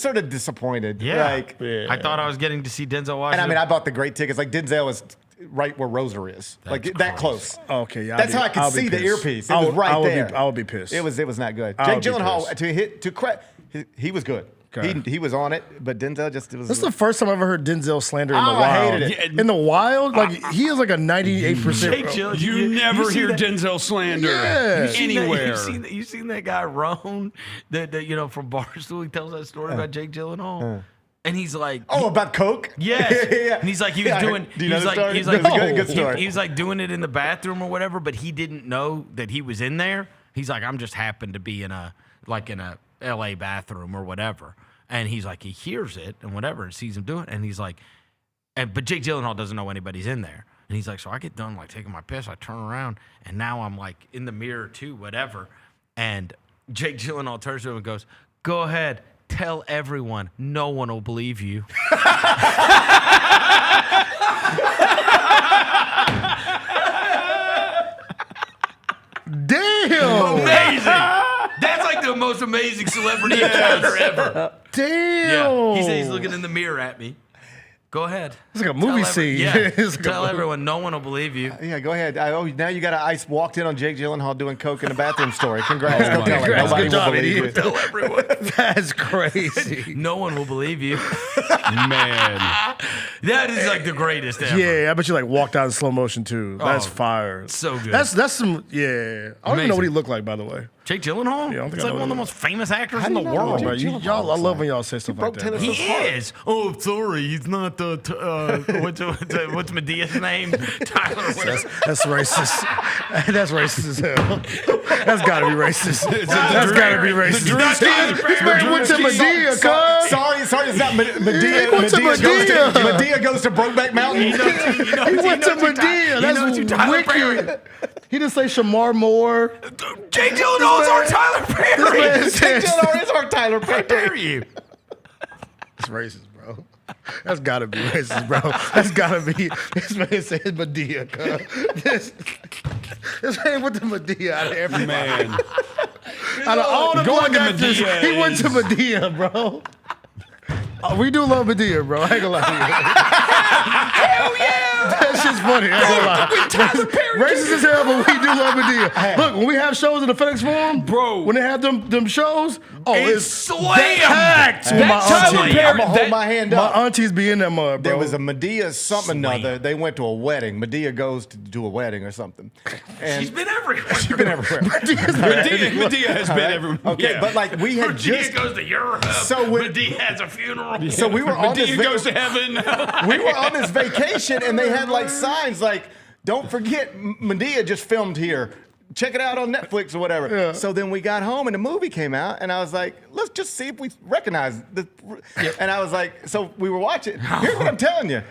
sort of disappointed. Yeah. Like, I thought I was getting to see Denzel and Washington. I mean, I bought the great tickets. Like Denzel was right where Roser is, like that close. Okay, yeah. That's how I could see the earpiece. It was right there. I would be pissed. It was not good. I Jake would be Gyllenhaal he was good. Okay. He was on it, but Denzel just it was. This is the first time I've ever heard Denzel slander in the wild. I hated it. In the wild, like he is like a 98%. Jake Gyllenhaal. You never hear Denzel slander anywhere. You seen that guy Roan that from Barstool? He tells that story about Jake Gyllenhaal, and he's like, about Coke. Yes. Yeah. And he's like, he was doing. Do you know the story? He's like, That's a good story. he was like doing it in the bathroom or whatever, but he didn't know that he was in there. He's like, I'm just happened to be in a LA bathroom or whatever. And he's like, he hears it and whatever and sees him doing it. And he's like, but Jake Gyllenhaal doesn't know anybody's in there. And he's like, so I get done like taking my piss. I turn around and now I'm like in the mirror too, whatever. And Jake Gyllenhaal turns to him and goes, go ahead, tell everyone. No one will believe you. Damn. Amazing. That's like the most amazing celebrity encounter ever. Damn. Yeah. He said he's looking in the mirror at me. Go ahead. It's like a movie scene. Yeah. It's like Tell everyone. No one will believe you. Yeah, go ahead. Now you got an ice walked in on Jake Gyllenhaal doing coke in the bathroom story. Congrats. Go tell Congrats. Nobody Good job, will believe idiot. you. Tell everyone. That's crazy. No one will believe you. Man. That is like the greatest ever. Yeah, I bet you like walked out in slow motion too. That's Oh, fire. so good. That's some. Yeah, I don't even know Amazing. what he looked like, by the way. Jake Gyllenhaal? Yeah, I don't think He's I like know one of the him. most famous actors How in do the you know world. Jake Bro, y'all, I love when y'all say stuff like that. He is. Oh, sorry. He's not the. What's Medea's name? Tyler. That's racist. That's racist as hell. That's gotta be racist. That's gotta be racist. This man went to Medea, cuz. Sorry, it's not Medea. went to Medea. Medea goes to Brokeback Mountain. He went to Medea. That's wicked. He didn't say Shamar Moore. Jake Gyllenhaal's our Tyler Perry. Jake Gyllenhaal is our Tyler How dare Perry. you? It's racist, bro. That's gotta be racist, bro. That's gotta be. This man said Medea, cuz. This man went to Medea out of everybody. Man. Out of all the Going black to actors, Medea he went to is- Medea, bro. Oh, we do love Medea, bro. I ain't gonna lie to you. Hell yeah! That shit's funny. I ain't gonna lie. Racist as hell, but we do love Medea. Look, when we have shows in the FedEx Forum, Bro. when they have them shows, It's it's slammed. packed. That My Tyler auntie. Perry- I'm gonna hold my hand up. My aunties be in that mud, bro. There was a Medea something Slam. another. They went to a wedding. Medea goes to do a wedding or something. And She's been everywhere. she's been everywhere. Medea has been everywhere. Okay, Yeah. but like we had Medea just goes to Europe. So when- Medea has a funeral. girl. So we were on Medea goes to heaven. We were on this vacation, and they had like signs like, "Don't forget, Medea just filmed here. Check it out on Netflix or whatever." Yeah. So then we got home and the movie came out, and I was like, let's just see if we recognize the. And I was like, so we were watching. Here's what I'm telling you.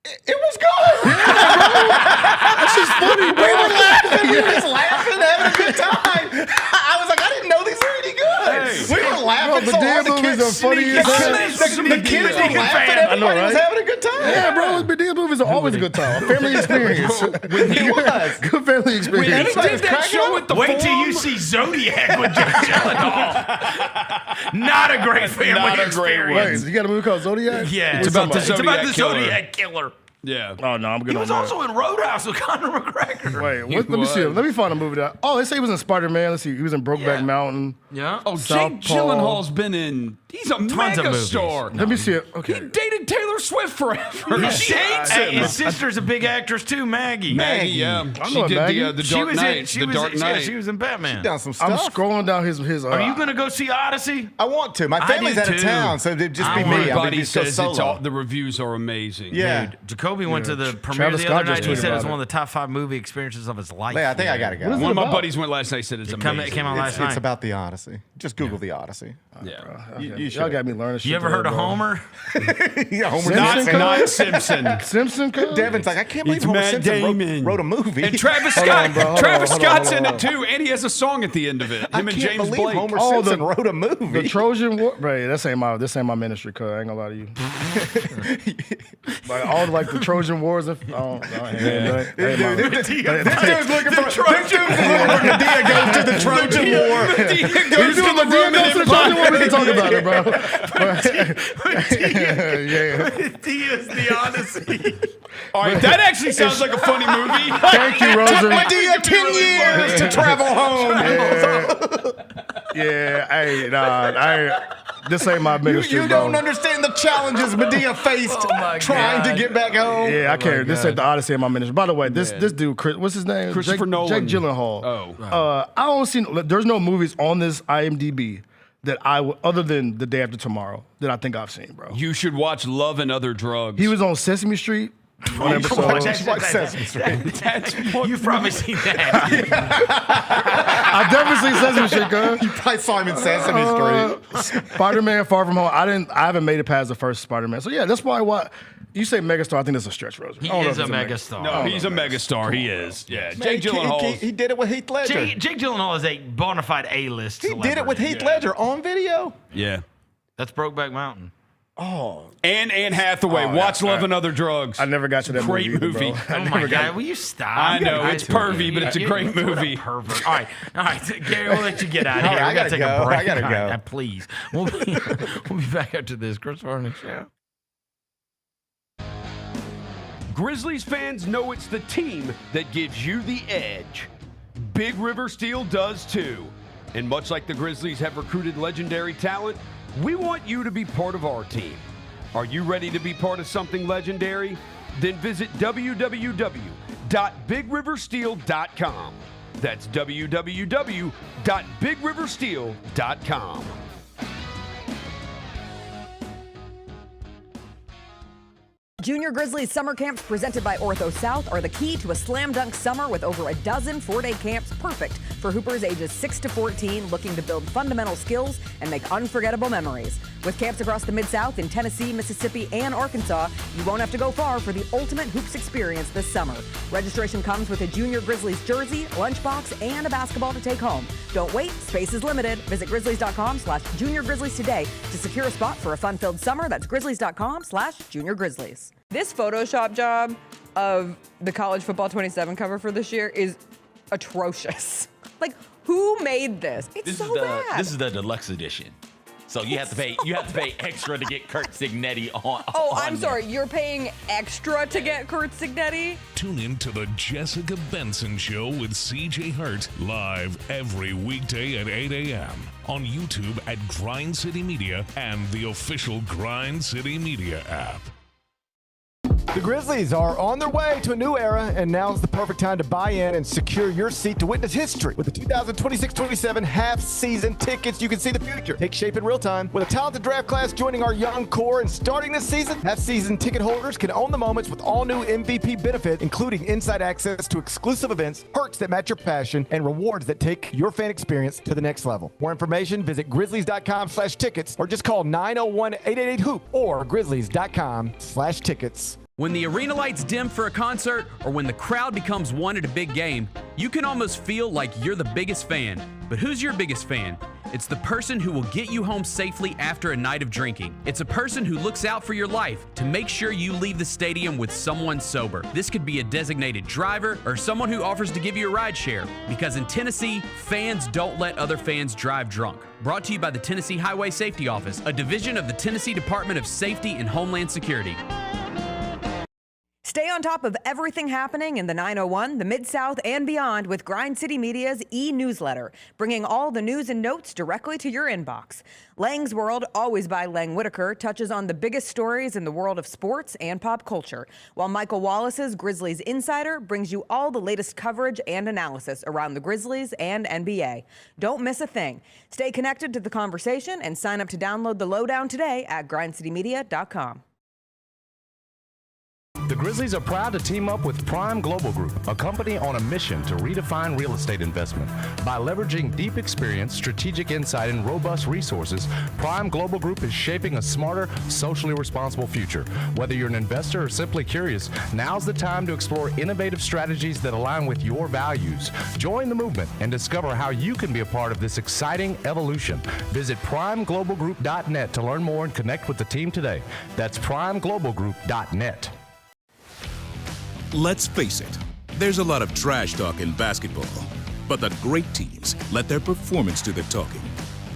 It was good. That's just funny, bro. We were laughing. We were just laughing, having a good time. I was like, I didn't know these were any good. We were laughing Bro, so Medea hard. The movies kids are funny as hell. The kids were laughing. Everybody was having a good time. Yeah, bro. Medea movies are always a good time. Family experience. It was. Good family experience. Everybody was cracking up. Wait till you see Zodiac with Jake Gyllenhaal. Not a great family experience. Wait, you got a movie called Zodiac? Yeah, What's about the that It's Zodiac about the killer. Zodiac killer. Yeah. Oh no, I'm good He on was that. also in Roadhouse with Conor McGregor. Wait, let me see. Let me find a movie that. Oh, they say he was in Spider-Man. Let's see. He was in Brokeback Yeah. Mountain. Yeah. Oh, Southpaw. Jake Gyllenhaal's been in. He's a Tons of mega movies. star. Let me see it. He Okay. dated Taylor Swift forever. She hates Hey, him. his sister's a big actress too, Maggie. Maggie, yeah. I She know did Maggie. the She Dark was Knight. in. She The was. Dark Yeah, Knight. she was in Batman. Done some I'm stuff. scrolling down his. Are you gonna go see Odyssey? I want to. My I family's do out of too. town, so it'd just be me. Everybody I'd just go says solo. the reviews are amazing. Yeah. Dude, Jacoby went to the premiere Travis the Scott other night. just He tweeted said it was about one of the top 5 movie experiences of his life. Yeah, I think I gotta go. What is One of my about? buddies went last night. Said it's amazing. It came out last It's night. about the Odyssey. Just Google the Odyssey. Yeah. Y'all got me learning shit. You ever heard of Homer? Yeah, Homer Simpson? Not Simpson. Simpson? cuz? Devin's like, I can't believe It's Homer Matt Simpson Damon. wrote a movie. And Travis Hold Scott. on, bro. Hold Travis on, hold on, Scott's in hold it too, and he has a song at the end of it. I Him and can't James believe Blake. Homer Oh, Simpson wrote a movie. The Trojan War, right? This ain't my ministry, cuz I ain't gonna lie to you. Like all like the Trojan Wars. That ain't This my- dude's looking for Medea goes to the Trojan War. You doing Medea goes to the Trojan War? We can talk about it, bro. Yeah. He is the Odyssey. All right, that actually sounds like a funny movie. Thank you, Rosa. Medea 10 years to travel home. Yeah, hey, nah, this ain't my ministry, You bro. don't understand the challenges Medea faced trying to get back home. Yeah, I can't. This ain't the Odyssey in my ministry. By the way, this dude, what's his name? Christopher Nolan. Jake Gyllenhaal. Oh. I don't see. There's no movies on this IMDb that other than The Day After Tomorrow, that I think I've seen, bro. You should watch Love and Other Drugs. He was on Sesame Street. One episode. You've probably seen that. I definitely seen Sesame Street, cuz. You probably saw him in Sesame Street. Spider-Man: Far From Home. I haven't made it past the first Spider-Man. So yeah, that's probably why you say megastar. I think that's a stretch, Rosa. He I don't know is if a it's megastar. No, he's a megastar. He is. Yeah. Jake Gyllenhaal. He did it with Heath Ledger. Jake Gyllenhaal is a bona fide A-list He did it with celebrity. Heath Ledger on video. Yeah. That's Brokeback Mountain. And Anne Hathaway. Watch Love and Other Drugs. I never got to that Great movie. movie. Either, bro. Oh my God! Will you stop? I know, it's pervy, but it's a great movie. Pervert. All right, Gary, we'll let you get out of here. I We gotta gotta take go. a break. I gotta All right, go. please. We'll be back after this. Chris Vernon Show. Grizzlies fans know it's the team that gives you the edge. Big River Steel does too. And much like the Grizzlies have recruited legendary talent, we want you to be part of our team. Are you ready to be part of something legendary? Then visit www.bigriversteel.com. That's www.bigriversteel.com. Junior Grizzlies summer camps presented by Ortho South are the key to a slam dunk summer with over a dozen 4-day camps perfect for hoopers ages 6 to 14 looking to build fundamental skills and make unforgettable memories. With camps across the Mid-South in Tennessee, Mississippi, and Arkansas, you won't have to go far for the ultimate hoops experience this summer. Registration comes with a Junior Grizzlies jersey, lunchbox, and a basketball to take home. Don't wait, space is limited. Visit grizzlies.com/juniorgrizzlies today to secure a spot for a fun-filled summer. That's grizzlies.com/juniorgrizzlies. This Photoshop job of the College Football 27 cover for this year is atrocious. Like, who made this? It's so bad. This is the deluxe edition. So you have to pay extra to get Kurt Signetti on. Oh, on I'm sorry. You're paying extra to get Kurt Signetti? Tune in to the Jessica Benson Show with CJ Hart live every weekday at 8 a.m. on YouTube at Grind City Media and the official Grind City Media app. The Grizzlies are on their way to a new era, and now's the perfect time to buy in and secure your seat to witness history. With the 2026-27 half-season tickets, you can see the future take shape in real time. With a talented draft class joining our young core and starting this season, half-season ticket holders can own the moments with all new MVP benefits, including inside access to exclusive events, perks that match your passion, and rewards that take your fan experience to the next level. More information, visit grizzlies.com/tickets or just call 901-888-HOOP or grizzlies.com/tickets. When the arena lights dim for a concert or when the crowd becomes one at a big game, you can almost feel like you're the biggest fan. But who's your biggest fan? It's the person who will get you home safely after a night of drinking. It's a person who looks out for your life to make sure you leave the stadium with someone sober. This could be a designated driver or someone who offers to give you a ride share. Because in Tennessee, fans don't let other fans drive drunk. Brought to you by the Tennessee Highway Safety Office, a division of the Tennessee Department of Safety and Homeland Security. Stay on top of everything happening in the 901, the Mid-South, and beyond with Grind City Media's e-newsletter, bringing all the news and notes directly to your inbox. Lang's World, always by Lang Whitaker, touches on the biggest stories in the world of sports and pop culture, while Michael Wallace's Grizzlies Insider brings you all the latest coverage and analysis around the Grizzlies and NBA. Don't miss a thing. Stay connected to the conversation and sign up to download the lowdown today at grindcitymedia.com. The Grizzlies are proud to team up with Prime Global Group, a company on a mission to redefine real estate investment. By leveraging deep experience, strategic insight, and robust resources, Prime Global Group is shaping a smarter, socially responsible future. Whether you're an investor or simply curious, now's the time to explore innovative strategies that align with your values. Join the movement and discover how you can be a part of this exciting evolution. Visit primeglobalgroup.net to learn more and connect with the team today. That's primeglobalgroup.net. Let's face it, there's a lot of trash talk in basketball, but the great teams let their performance do the talking.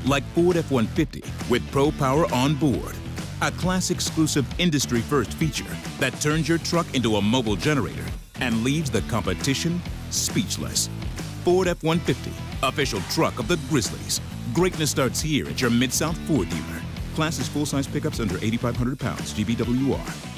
Like Ford F-150 with Pro Power on board, a class-exclusive industry-first feature that turns your truck into a mobile generator and leaves the competition speechless. Ford F-150, official truck of the Grizzlies. Greatness starts here at your Mid-South Ford dealer. Class is full-size pickups under 8,500 pounds, GVWR.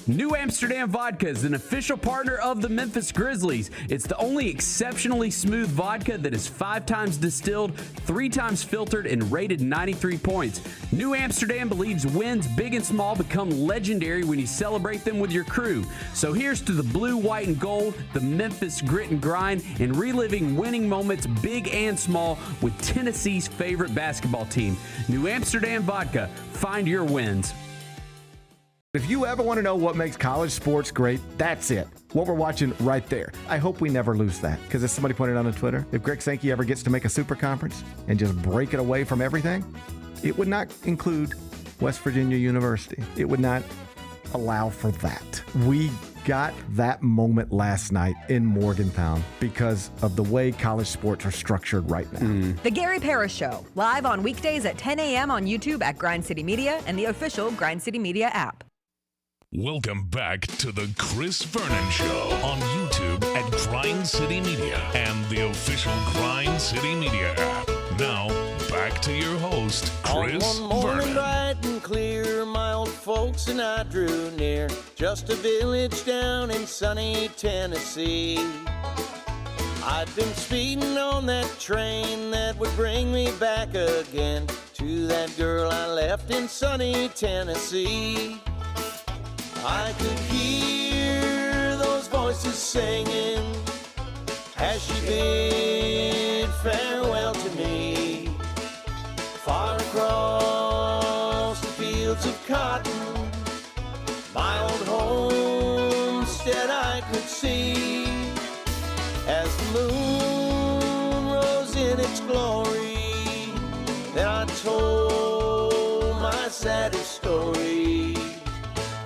New Amsterdam Vodka is an official partner of the Memphis Grizzlies. It's the only exceptionally smooth vodka that is 5 times distilled, 3 times filtered, and rated 93 points. New Amsterdam believes wins big and small become legendary when you celebrate them with your crew. So here's to the blue, white, and gold, the Memphis grit and grind, and reliving winning moments big and small with Tennessee's favorite basketball team. New Amsterdam Vodka. Find your wins. If you ever want to know what makes college sports great, that's it. What we're watching right there. I hope we never lose that, because as somebody pointed out on Twitter, if Greg Sankey ever gets to make a super conference and just break it away from everything, it would not include West Virginia University. It would not allow for that. We got that moment last night in Morgantown because of the way college sports are structured right now. The Gary Parrish Show, live on weekdays at 10 a.m. on YouTube at Grind City Media and the official Grind City Media app. Welcome back to the Chris Vernon Show on YouTube at Grind City Media and the official Grind City Media app. Now, back to your host, Chris On one morning Vernon. bright and clear, my old folks and I drew near, just a village down in sunny Tennessee. I'd been speeding on that train that would bring me back again to that girl I left in sunny Tennessee. I could hear those voices singing as she bid farewell to me. Far across the fields of cotton, my old homestead I could see. As the moon rose in its glory, then I told my saddest story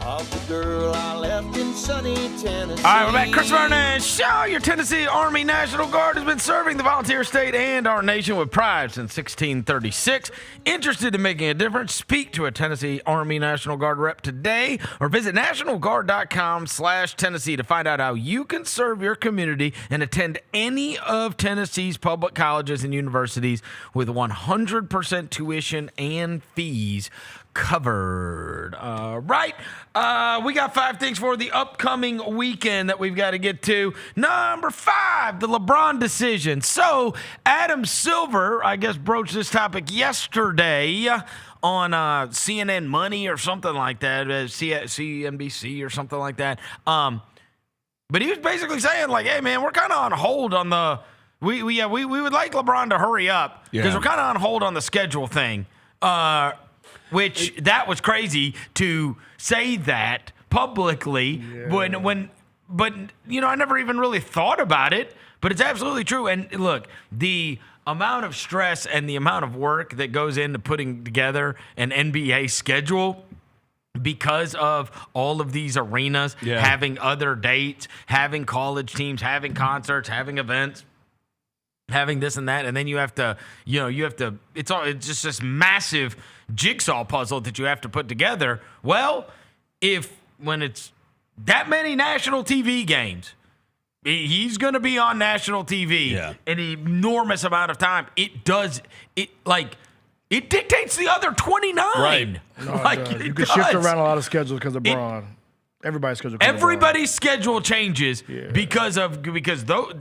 of the girl I left in sunny Tennessee. All right, we're back. Chris Vernon Show. Your Tennessee Army National Guard has been serving the volunteer state and our nation with pride since 1636. Interested in making a difference? Speak to a Tennessee Army National Guard rep today or visit nationalguard.com/Tennessee to find out how you can serve your community and attend any of Tennessee's public colleges and universities with 100% tuition and fees. covered. Right. We got 5 things for the upcoming weekend that we've got to get to. Number 5, the LeBron decision. So Adam Silver, I guess, broached this topic yesterday on CNN Money or something like that, CNBC or something like that. But he was basically saying, like, hey, man, we're kind of on hold on the we would like LeBron to hurry up because we're kind of on hold on the schedule thing. Which that was crazy to say that publicly but you know, I never even really thought about it, but it's absolutely true. And look, the amount of stress and the amount of work that goes into putting together an NBA schedule because of all of these arenas having other dates, having college teams, having concerts, having events, having this and that, and then you have to it's just this massive jigsaw puzzle that you have to put together. Well, when it's that many national TV games, he's going to be on national TV an enormous amount of time. It dictates the other 29. Right. No, you can shift around a lot of schedules because of Braun. Everybody's schedule changes because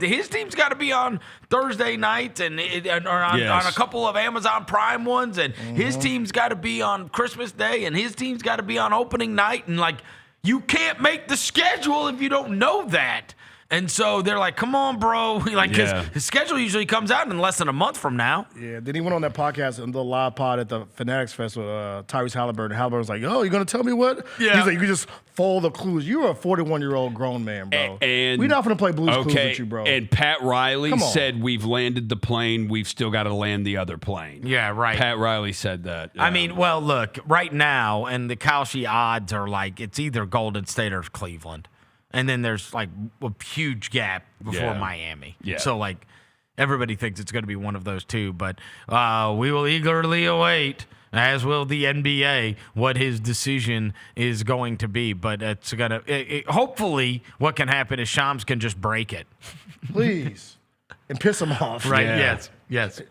his team's got to be on Thursday nights and on a couple of Amazon Prime ones, and his team's got to be on Christmas Day, and his team's got to be on opening night, and like you can't make the schedule if you don't know that. And so they're like, come on, bro. Because his schedule usually comes out in less than a month from now. Yeah, then he went on that podcast, the live pod at the Fanatics Fest with Tyrese Halliburton. Halliburton's like, oh, you're going to tell me what? Yeah. He's like, you can just follow the clues. You're a 41-year-old grown man, bro. And we're not going to play Blues Clues with you, bro. And Pat Riley said, we've landed the plane. We've still got to land the other plane. Yeah, right. Pat Riley said that. I mean, well, look, right now, and the Kalshi odds are like it's either Golden State or Cleveland. And then there's like a huge gap before Miami. Yeah. So like everybody thinks it's going to be one of those two, but we will eagerly await, as will the NBA, what his decision is going to be. But it's going to hopefully what can happen is Shams can just break it. Please. And piss him off. Right. Yeah. Yes.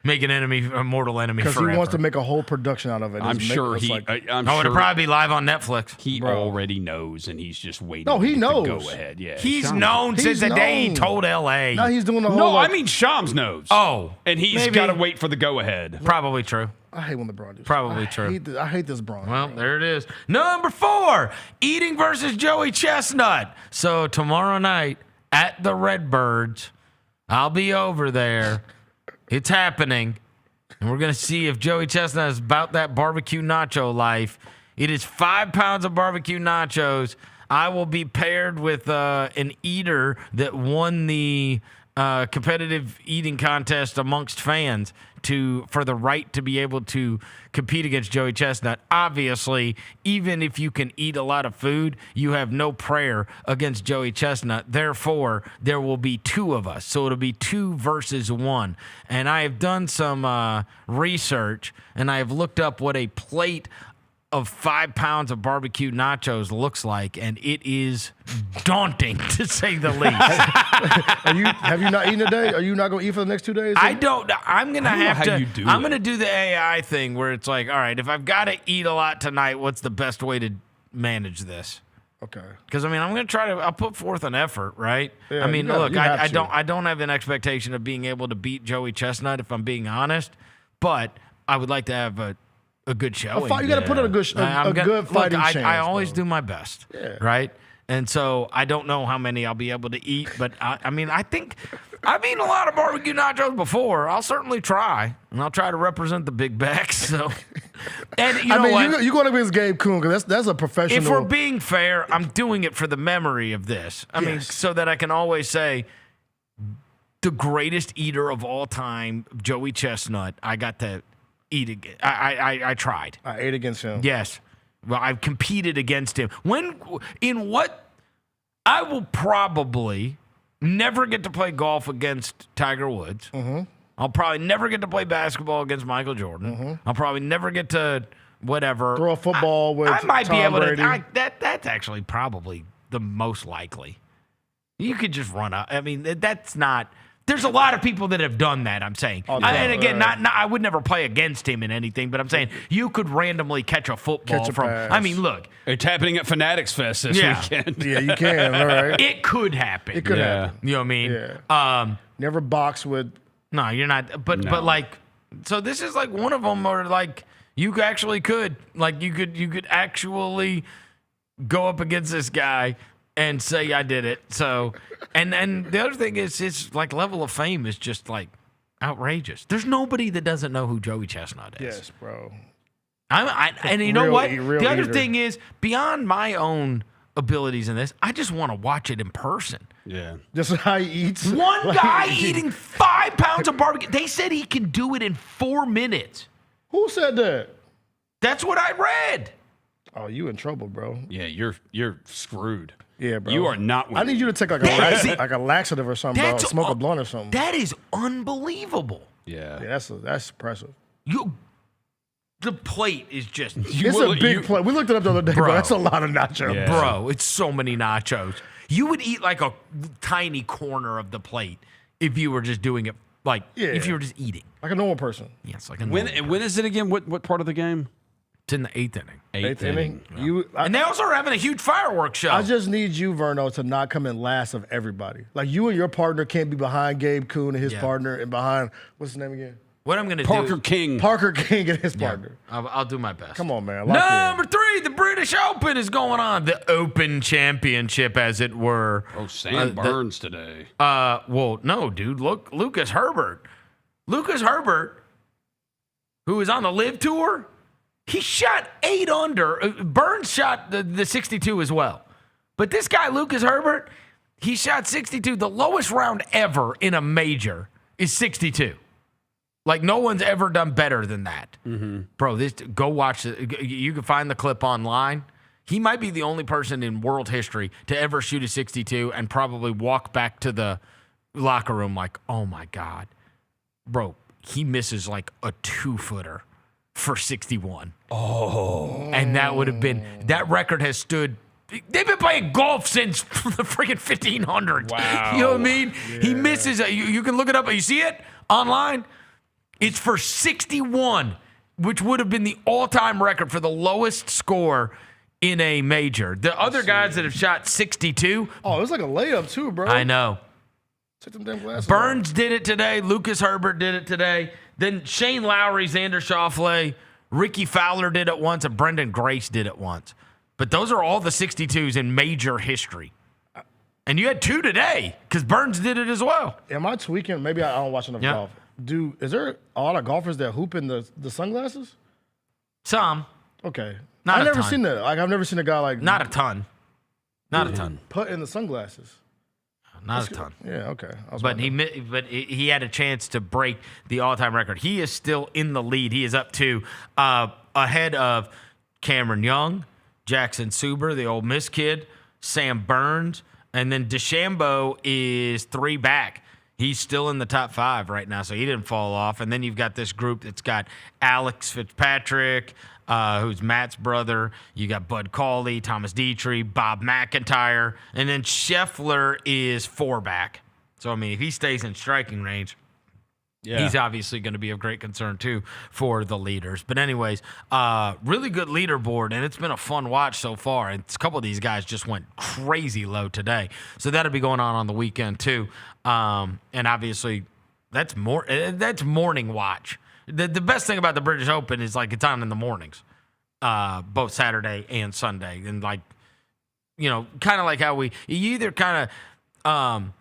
Make a mortal enemy forever. Because he wants to make a whole production out of it. I'm sure it'll probably be live on Netflix. He already knows, and he's just waiting. No, he knows. Go ahead. Yeah, he's known since the day he told LA. Now he's doing the whole. I mean, Shams knows. Oh, and he's got to wait for the go ahead. Probably true. I hate when LeBron does. Probably true. I hate this Braun. Well, there it is. Number 4, Eating versus Joey Chestnut. So tomorrow night at the Redbirds, I'll be over there. It's happening. And we're going to see if Joey Chestnut is about that barbecue nacho life. It is 5 pounds of barbecue nachos. I will be paired with an eater that won the competitive eating contest amongst fans for the right to be able to compete against Joey Chestnut. Obviously, even if you can eat a lot of food, you have no prayer against Joey Chestnut. Therefore, there will be 2 of us. So it'll be 2 versus 1. And I have done some research, and I have looked up what a plate of 5 pounds of barbecue nachos looks like, and it is daunting to say the least. Have you not eaten today? Are you not going to eat for the next 2 days? I'm going to have to. I'm going to do the AI thing where it's like, all right, if I've got to eat a lot tonight, what's the best way to manage this? Okay. Because I mean, I'm going to I'll put forth an effort, right? Yeah, I mean, look, I don't have an expectation of being able to beat Joey Chestnut if I'm being honest, but I would like to have a good showing. You got to put on a good fighting chance. I always do my best, right? And so I don't know how many I'll be able to eat, but I think I've eaten a lot of barbecue nachos before. I'll certainly try, and I'll try to represent the big backs. So, and you know what? You're going to be his Gabe Kuhn because that's a professional. If we're being fair, I'm doing it for the memory of this. I mean, so that I can always say the greatest eater of all time, Joey Chestnut. I got to eat again. I tried. I ate against him. Yes. Well, I've competed against him. I will probably never get to play golf against Tiger Woods. Mm-hmm. I'll probably never get to play basketball against Michael Jordan. Mm-hmm. I'll probably never get to whatever. Throw a football with I might Tom be able Brady. to. That's actually probably the most likely. You could just run up. I mean, that's not There's a lot of people that have done that, I'm saying. And again, not I would never play against him in anything, but I'm saying you could randomly catch a football from. pass. I mean, look. It's happening at Fanatics Fest this weekend. Yeah, you can. All right. It could happen. It could happen. You know what I mean? Yeah. Never box with. No, you're not. But like, so this is like one of them where like you actually could. Like you could actually go up against this guy and say I did it. So, and the other thing is his like level of fame is just like outrageous. There's nobody that doesn't know who Joey Chestnut is. Yes, bro. And you know what? The other eater. thing is beyond my own abilities in this, I just want to watch it in person. Yeah. Just how he eats. One guy eating 5 pounds of barbecue. They said he can do it in 4 minutes. Who said that? That's what I read. Oh, you in trouble, bro. Yeah, you're screwed. Yeah, bro. You are not winning. I need you to take like a laxative or something, bro. Smoke a blunt or something. That is unbelievable. Yeah. Yeah, that's impressive. The plate is just... It's a big plate. We looked it up the other day, bro. That's a lot of nachos. Yeah. Bro, it's so many nachos. You would eat like a tiny corner of the plate if you were just doing it like if you were just eating. Like a normal person. Yes, like a normal person. When is it again? What part of the game? It's in the 8th inning. Eighth inning. Yeah. And they also are having a huge fireworks show. I just need you, Verno, to not come in last of everybody. Like you and your partner can't be behind Gabe Kuhn and his partner and behind, what's his name again? What I'm going to do... Parker King and his partner. I'll do my best. Come on, man. Number 3, the British Open is going on. The Open Championship, as it were. Oh, Sam Burns today. Well, no, dude. Look, Lucas Herbert. Lucas Herbert, who is on the LIV Tour, he shot 8 under. Burns shot the 62 as well. But this guy, Lucas Herbert, he shot 62. The lowest round ever in a major is 62. Like, no one's ever done better than that. Mm-hmm. Bro, go watch it. You can find the clip online. He might be the only person in world history to ever shoot a 62 and probably walk back to the locker room like, oh, my God. Bro, he misses like a 2-footer for 61. Oh. And that would have been, that record has stood, they've been playing golf since the freaking 1500s. Wow. You know what I mean? Yeah. He misses, you can look it up. You see it online? It's for 61, which would have been the all-time record for the lowest score in a major. The other guys that have shot 62. Oh, it was like a layup too, bro. I know. Take them damn glasses Burns did it today. Lucas Herbert did it today. Then Shane Lowry, Xander Schauffele, Ricky Fowler did it once, and Brendan Grace did it once. But those are all the 62s in major history. And you had 2 today because Burns did it as well. Am I tweaking? Maybe I don't watch enough golf. Is there a lot of golfers that hoop in the sunglasses? Some. Okay. Not I've a never ton. seen that. Like I've never seen a guy like Not a ton. Not a ton. Put in the sunglasses. Not a ton. Yeah, okay. But he had a chance to break the all-time record. He is still in the lead. He is up to ahead of Cameron Young, Jackson Suber, the Ole Miss kid, Sam Burns, and then DeChambeau is 3 back. He's still in the top 5 right now, so he didn't fall off. And then you've got this group that's got Alex Fitzpatrick, who's Matt's brother. You got Bud Cauley, Thomas Dietrich, Bob McIntyre. And then Scheffler is 4 back. So, I mean, if he stays in striking range, he's obviously going to be of great concern, too, for the leaders. But anyways, really good leaderboard, and it's been a fun watch so far. And a couple of these guys just went crazy low today. So that'll be going on the weekend, too. And obviously, that's morning watch. The best thing about the British Open is, like, it's on in the mornings, both Saturday and Sunday. And, like, you know, kind of like how you either kind of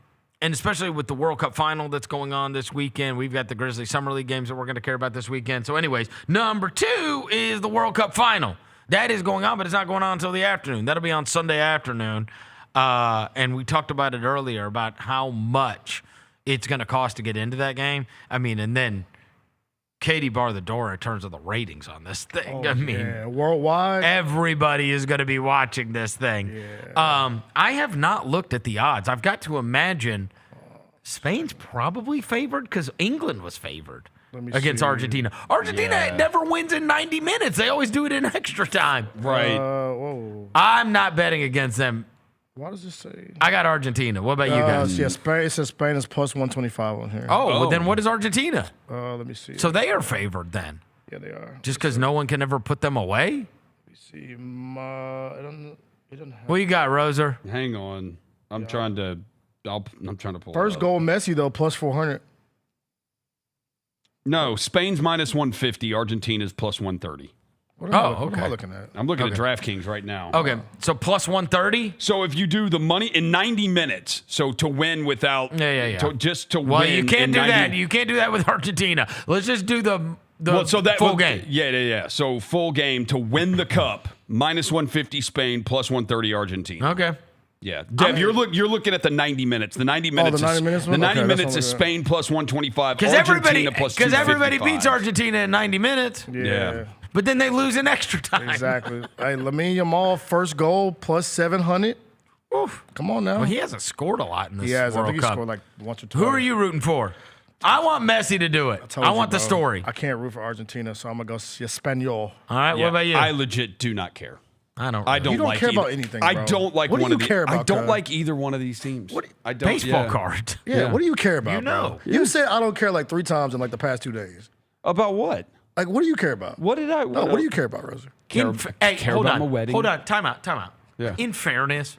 and especially with the World Cup final that's going on this weekend, we've got the Grizzlies Summer League games that we're going to care about this weekend. So anyways, number 2 is the World Cup final. That is going on, but it's not going on until the afternoon. That'll be on Sunday afternoon. And we talked about it earlier about how much it's going to cost to get into that game. I mean, and then Katie bar the door in terms of the ratings on this thing. Oh, I mean, worldwide, everybody is going to be watching this thing. Yeah. I have not looked at the odds. I've got to imagine Spain's probably favored because England was favored against Argentina. Argentina never wins in 90 minutes. They always do it in extra time. Right. Whoa. I'm not betting against them Why does this say? I got Argentina. What about you guys? Yeah, Spain. It says Spain is plus 125 on here. Oh, well, then what is Argentina? Let me see. So they are favored then. Yeah, they are. Just because no one can ever put them away? Let me see. It doesn't have. What you got, Roser? Hang on. I'm trying to pull First it up. goal, Messi, though, plus 400. No, Spain's minus 150. Argentina's plus 130. What am I looking at? I'm looking at DraftKings right now. Okay, so plus 130? So if you do the money in 90 minutes, so to win without... Yeah. Just to win. Well, you can't in do 90 that. You can't do that with Argentina. Let's just do the full game. Yeah. So full game to win the cup, minus 150 Spain, plus 130 Argentina. Okay. Yeah, Dev, you're looking at the 90 minutes. The 90 minutes. the 90 minutes one? The 90 Okay, that's minutes what is I'm Spain plus 125. Because Argentina plus 255. everybody beats Argentina in 90 minutes. Yeah. But then they lose in extra time. Exactly. Hey, Lamine Yamal, first goal, plus 700. Oof. Come on now. Well, he hasn't scored a lot in this He has. World I think Cup. he scored like once or twice. Who are you rooting for? I want Messi to do it. I want the story. I can't root for Argentina, so I'm going to go Espanol. All right, what about you? I legit do not care. I don't You don't like care either. about anything, bro. I don't like What do one you of the. care about, I don't cuz? like either one of these teams. I don't. Baseball cards. Yeah, what do you care about, You know. bro? You said I don't care like 3 times in like the past 2 days. About what? Like, what do you care about? What did I? No, what do you care about, Roser? Hey, hold about on. my wedding. Hold on. Time out. Yeah. In fairness,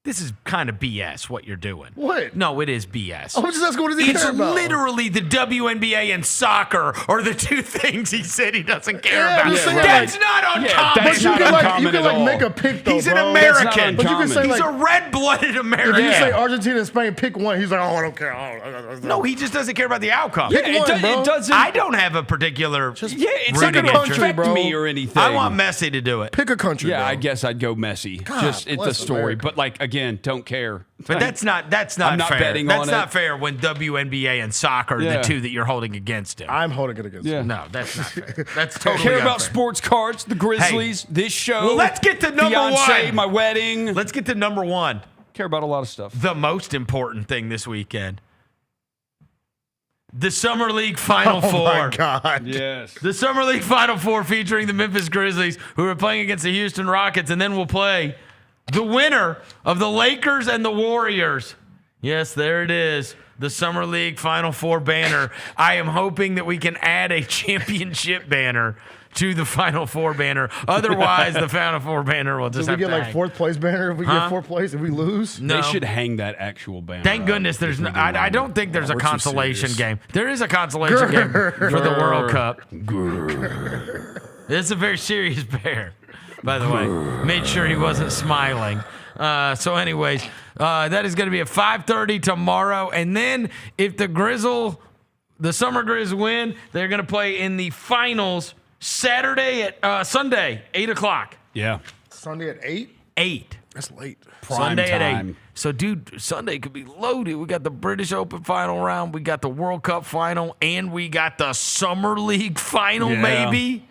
this is kind of BS what you're doing. What? No, it is BS. I'm just asking what does he It's care about? literally the WNBA and soccer are the two things he said he doesn't care Yeah, about. I'm saying, That's like- not uncommon. that's But you not can like uncommon at all. make a pick though, He's an bro. American. That's not But you can say He's like a red-blooded American. if you say Argentina and Spain, pick one. He's like, oh, I don't care. No, he just doesn't care about the outcome. Pick one, bro. It doesn't. I don't have a particular it's not rooting going to interest. affect bro. me or anything. I want Messi to do it. Pick a country. Yeah, bro. I guess I'd go Messi. God Just it's a bless story, America. but like again, don't care. But that's not I'm not fair. betting That's on not it. fair when WNBA and soccer are Yeah. the two that you're holding against him. I'm holding it against Yeah. him. No, that's not fair. That's totally Care about unfair. sports cards, the Grizzlies, this show. Well, let's get to number fiance, one. my wedding. Let's get to number one. Care about a lot of stuff. The most important thing this weekend. The Summer League Final Four. Oh my God. Yes. The Summer League Final Four featuring the Memphis Grizzlies, who are playing against the Houston Rockets, and then we'll play the winner of the Lakers and the Warriors. Yes, there it is. The Summer League Final Four banner. I am hoping that we can add a championship banner to the Final Four banner. Otherwise, the Final Four banner will just Did we have get to like 4th place banner if we get 4th place if we lose? No. They should hang that actual banner. Thank up goodness there's no. I don't think there's a we're too consolation serious. game. There is a consolation game for the World Cup. It's a very serious bear, by the way. Made sure he wasn't smiling. So, anyways, that is going to be at 5:30 tomorrow. And then if the Summer Grizz win, they're going to play in the finals Sunday, 8 o'clock. Yeah. Sunday at 8? 8. That's late. Sunday at 8. time. So, dude, Sunday could be loaded. We got the British Open final round, we got the World Cup final, and we got the Summer League final, Yeah. maybe.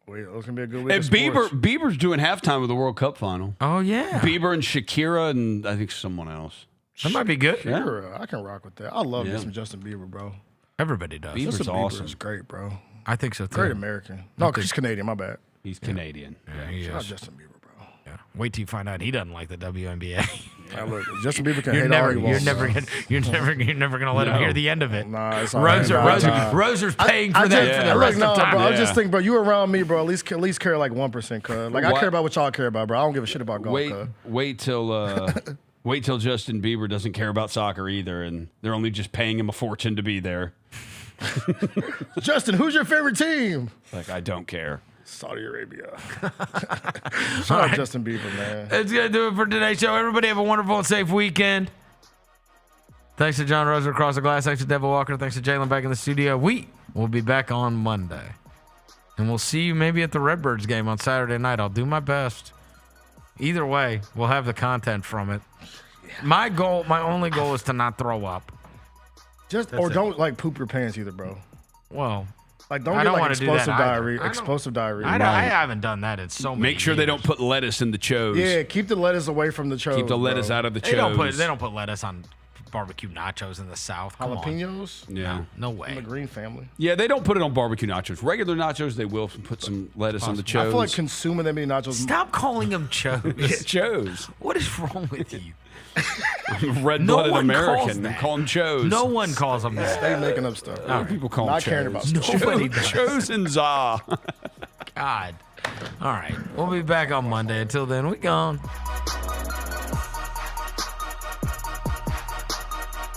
Wait, it's gonna be a good week. And of sports. Bieber's doing halftime of the World Cup final. Oh, yeah. Bieber and Shakira and I think someone else. That might be good. Sure, I can rock with that. I love Yeah. me some Justin Bieber, bro. Everybody does. Bieber's Justin awesome. Bieber is great, bro. I think so, too. Great American. No, he's Canadian. My bad. He's Canadian. Yeah, he Shout out is. Justin Bieber, bro. Yeah. Wait till you find out he doesn't like the WNBA. Now, look, Justin Bieber can You're hate never, all he you're wants. never gonna let him hear the end of it. Nah, it's all right. Roser's paying for that for the Look, rest no, of time. bro. I Yeah. just think, bro, you around me, bro. At least care like 1%, cuz. Like I What? care about what y'all care about, bro. I don't give a shit about golf, Wait till Justin Bieber doesn't care about soccer either, and they're only just paying him a fortune to be there. Justin, who's your favorite team? Like I don't care. Saudi Arabia. Shout out Justin Bieber, man. That's going to do it for today's show. Everybody have a wonderful and safe weekend. Thanks to John Roser across the glass. Thanks to Devil Walker. Thanks to Jalen back in the studio. We will be back on Monday. And we'll see you maybe at the Redbirds game on Saturday night. I'll do my best. Either way, we'll have the content from it. My only goal is to not throw up. Don't like poop your pants either, bro. Well, Like don't I get don't like wanna do that explosive either. diarrhea. I don't- Explosive diarrhea. I haven't done that in so many Make sure they don't years. put lettuce in the chose. Yeah, keep the lettuce away from the chose. Keep the lettuce bro. out of the They don't chose. put lettuce on barbecue nachos in the South. Come on. Jalapenos? Yeah. No way. From the Green family. Yeah, they don't put it on barbecue nachos. Regular nachos, they will put some lettuce on the chos. I feel like consuming that many nachos. Stop calling them chos. Chos. What is wrong with you? Red-blooded one calls American. that. Call them chos. No one calls them that. Stay making up stuff. People call them Not chos. caring about stuff. Nobody does. Chos and za. God. All right. We'll be back on Monday. Until then, we gone.